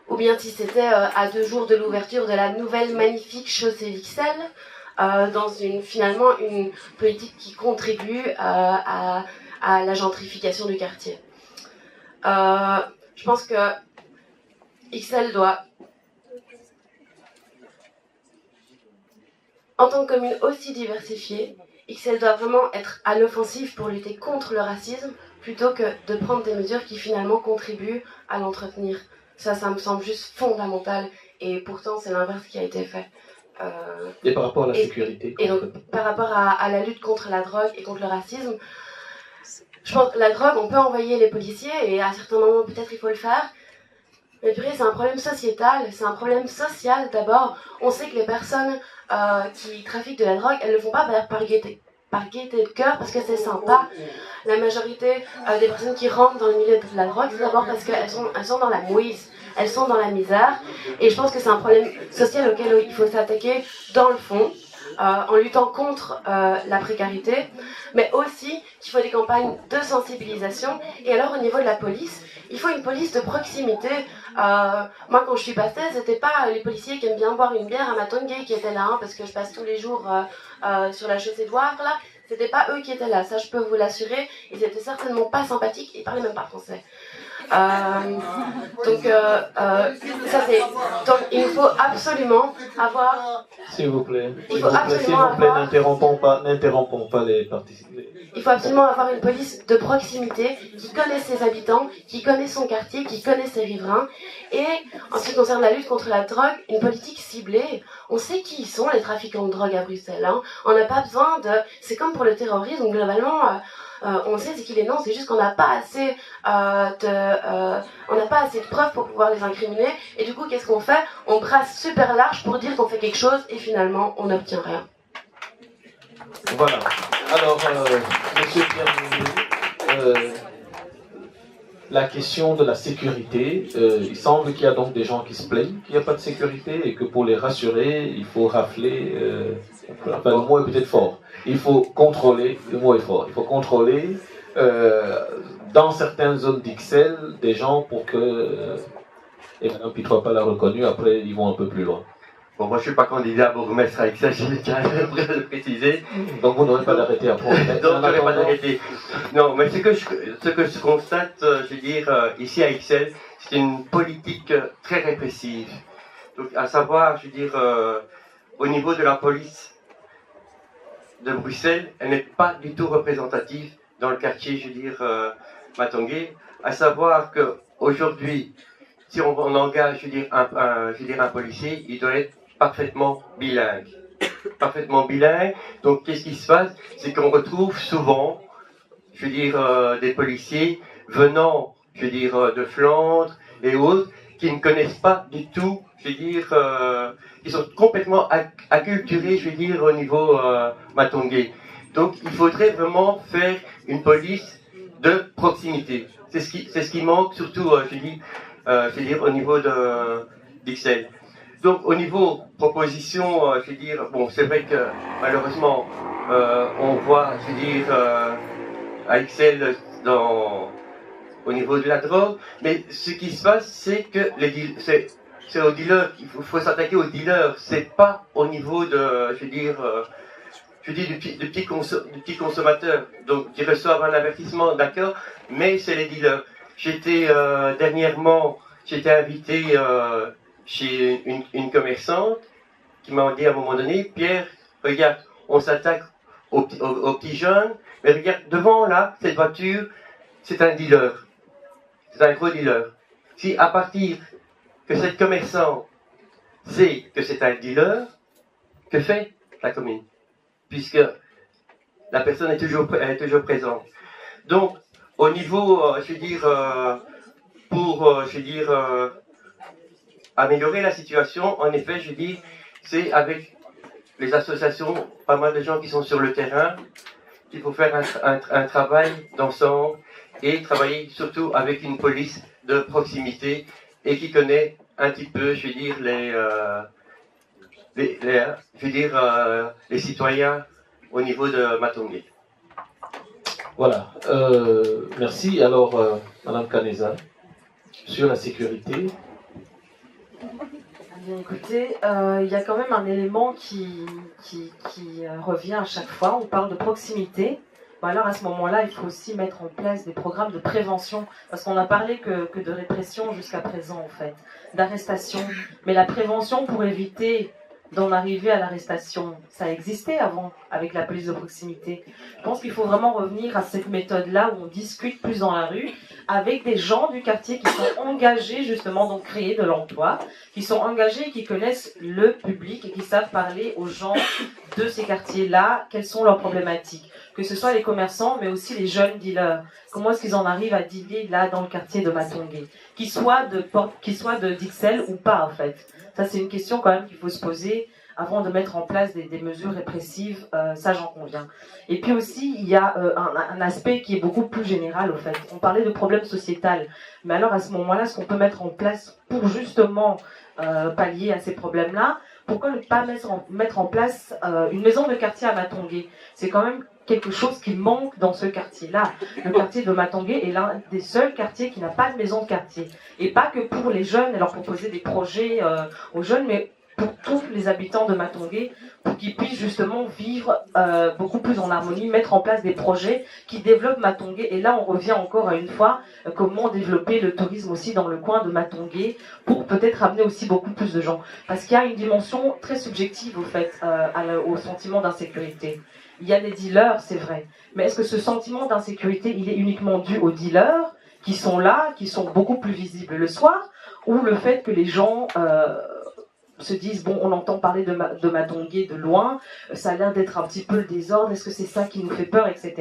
ou bien si c'était à 2 jours de l'ouverture de la nouvelle magnifique chaussée d'Ixelles, dans finalement une politique qui contribue à la gentrification du quartier. Je pense que Ixelles doit, en tant que commune aussi diversifiée, Ixelles doit vraiment être à l'offensive pour lutter contre le racisme, plutôt que de prendre des mesures qui finalement contribuent à l'entretenir. Ça me semble juste fondamental, et pourtant c'est l'inverse qui a été fait. Et par rapport à la sécurité, et donc, par rapport à la lutte contre la drogue et contre le racisme, je pense que la drogue, on peut envoyer les policiers, et à certains moments peut-être il faut le faire, mais purée, c'est un problème sociétal, c'est un problème social d'abord. On sait que les personnes qui trafiquent de la drogue, elles ne le font pas par gaieté de cœur, parce que c'est sympa. La majorité des personnes qui rentrent dans le milieu de la drogue, c'est d'abord parce qu'elles sont dans la mouise, elles sont dans la misère, et je pense que c'est un problème social auquel il faut s'attaquer dans le fond, en luttant contre la précarité, mais aussi qu'il faut des campagnes de sensibilisation. Et alors au niveau de la police, il faut une police de proximité. Moi, quand je suis passée, c'était pas les policiers qui aiment bien boire une bière à Matongué qui étaient là, hein, parce que je passe tous les jours sur la chaussée de Loire, là. C'était pas eux qui étaient là, ça je peux vous l'assurer. Ils étaient certainement pas sympathiques, ils parlaient même pas français. Donc il faut absolument avoir. S'il vous plaît, n'interrompons pas les participants. Il faut absolument avoir une police de proximité qui connaît ses habitants, qui connaît son quartier, qui connaît ses riverains. Et en ce qui concerne la lutte contre la drogue, une politique ciblée. On sait qui sont les trafiquants de drogue à Bruxelles. Hein. On n'a pas besoin de. C'est comme pour le terrorisme, globalement. On sait ce qu'il est, non, c'est juste qu'on n'a pas assez de preuves pour pouvoir les incriminer, et du coup qu'est-ce qu'on fait? On brasse super large pour dire qu'on fait quelque chose, et finalement on n'obtient rien. Voilà. Alors, monsieur Pierre, la question de la sécurité, il semble qu'il y a donc des gens qui se plaignent qu'il n'y a pas de sécurité, et que pour les rassurer, il faut rafler, enfin le mot est peut-être fort, il faut contrôler, le mot est fort, il faut contrôler dans certaines zones d'Ixelles des gens pour que, et Mme Pitois-Pas l'a reconnu, après ils vont un peu plus loin. Bon, moi je suis pas candidat pour remettre avec ça, je tiens à le préciser. Donc vous n'aurez pas d'arrêté après. Donc je n'aurai pas d'arrêté. Non, mais ce que je constate, je veux dire, ici à Ixelles, c'est une politique très répressive. Donc, à savoir, je veux dire, au niveau de la police de Bruxelles, elle n'est pas du tout représentative dans le quartier, je veux dire, Matongué. À savoir qu'aujourd'hui, si on engage, je veux dire, un policier, il doit être parfaitement bilingue. Parfaitement bilingue. Donc, qu'est-ce qui se passe? C'est qu'on retrouve souvent, je veux dire, des policiers venant, je veux dire, de Flandre et autres, qui ne connaissent pas du tout, je veux dire, qui sont complètement acculturés, je veux dire, au niveau Matongué. Donc, il faudrait vraiment faire une police de proximité. C'est ce qui manque, surtout, je veux dire, au niveau d'Ixelles. Donc, au niveau proposition, je veux dire, bon, c'est vrai que malheureusement, on voit, je veux dire, à Ixelles, au niveau de la drogue, mais ce qui se passe, c'est que c'est aux dealers, il faut s'attaquer aux dealers, c'est pas au niveau de, je veux dire, du petit consommateur, donc qui reçoivent un avertissement, d'accord, mais c'est les dealers. Dernièrement, j'étais invité chez une commerçante qui m'a dit à un moment donné, Pierre, regarde, on s'attaque aux petits jeunes, mais regarde, devant là, cette voiture, c'est un dealer. C'est un gros dealer. Si à partir que cette commerçante sait que c'est un dealer, que fait la commune? Puisque la personne est toujours présente. Donc, au niveau, je veux dire, améliorer la situation, en effet, je dis, c'est avec les associations, pas mal de gens qui sont sur le terrain, qu'il faut faire un travail d'ensemble et travailler surtout avec une police de proximité et qui connaît un petit peu, je veux dire, les citoyens au niveau de Matongé. Voilà, merci. Alors, Madame Caneza, sur la sécurité. Bien, écoutez, il y a quand même un élément qui revient à chaque fois. On parle de proximité. Bon, alors à ce moment-là, il faut aussi mettre en place des programmes de prévention, parce qu'on n'a parlé que de répression jusqu'à présent, en fait, d'arrestation. Mais la prévention pour éviter d'en arriver à l'arrestation, ça existait avant avec la police de proximité. Je pense qu'il faut vraiment revenir à cette méthode-là où on discute plus dans la rue avec des gens du quartier qui sont engagés justement dans créer de l'emploi, qui sont engagés et qui connaissent le public et qui savent parler aux gens de ces quartiers-là, quelles sont leurs problématiques. Que ce soit les commerçants, mais aussi les jeunes dealers. Comment est-ce qu'ils en arrivent à dealer là dans le quartier de Matongé, qu'ils soient de d'Ixelles ou pas en fait. Ça c'est une question quand même qu'il faut se poser avant de mettre en place des mesures répressives, ça j'en conviens. Et puis aussi, il y a un aspect qui est beaucoup plus général au fait. On parlait de problèmes sociétal, mais alors à ce moment-là, ce qu'on peut mettre en place pour justement pallier à ces problèmes-là, pourquoi ne pas mettre en place une maison de quartier à Matongé? C'est quand même quelque chose qui manque dans ce quartier-là. Le quartier de Matongé est l'un des seuls quartiers qui n'a pas de maison de quartier. Et pas que pour les jeunes et leur proposer des projets aux jeunes, mais pour tous les habitants de Matongé, pour qu'ils puissent justement vivre beaucoup plus en harmonie, mettre en place des projets qui développent Matongé. Et là, on revient encore à une fois, comment développer le tourisme aussi dans le coin de Matongé, pour peut-être amener aussi beaucoup plus de gens. Parce qu'il y a une dimension très subjective, au fait, au sentiment d'insécurité. Il y a des dealers, c'est vrai. Mais est-ce que ce sentiment d'insécurité, il est uniquement dû aux dealers qui sont là, qui sont beaucoup plus visibles le soir, ou le fait que les gens se disent, bon, on entend parler de Matongé de loin, ça a l'air d'être un petit peu le désordre, est-ce que c'est ça qui nous fait peur, etc.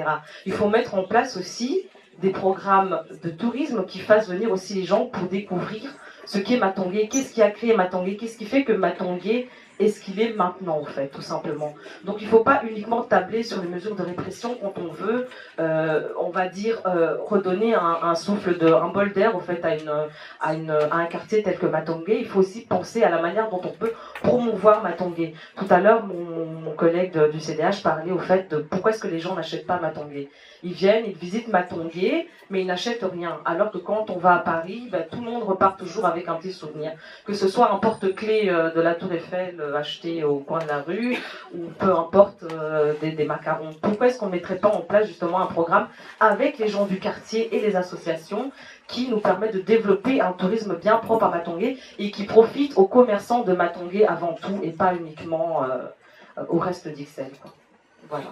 Il faut mettre en place aussi des programmes de tourisme qui fassent venir aussi les gens pour découvrir ce qu'est Matongé, qu'est-ce qui a créé Matongé, qu'est-ce qui fait que Matongé est ce qu'il est maintenant, en fait, tout simplement. Donc il ne faut pas uniquement tabler sur les mesures de répression quand on veut, on va dire, redonner un souffle, un bol d'air, au fait, à un quartier tel que Matongé. Il faut aussi penser à la manière dont on peut promouvoir Matongé. Tout à l'heure, mon collègue du CDH parlait au fait de pourquoi est-ce que les gens n'achètent pas Matongé. Ils viennent, ils visitent Matongé, mais ils n'achètent rien. Alors que quand on va à Paris, ben, tout le monde repart toujours avec un petit souvenir. Que ce soit un porte-clés de la Tour Eiffel acheté au coin de la rue, ou peu importe des macarons. Pourquoi est-ce qu'on ne mettrait pas en place justement un programme avec les gens du quartier et les associations qui nous permet de développer un tourisme bien propre à Matongé et qui profite aux commerçants de Matongé avant tout et pas uniquement au reste d'Ixelles. Voilà.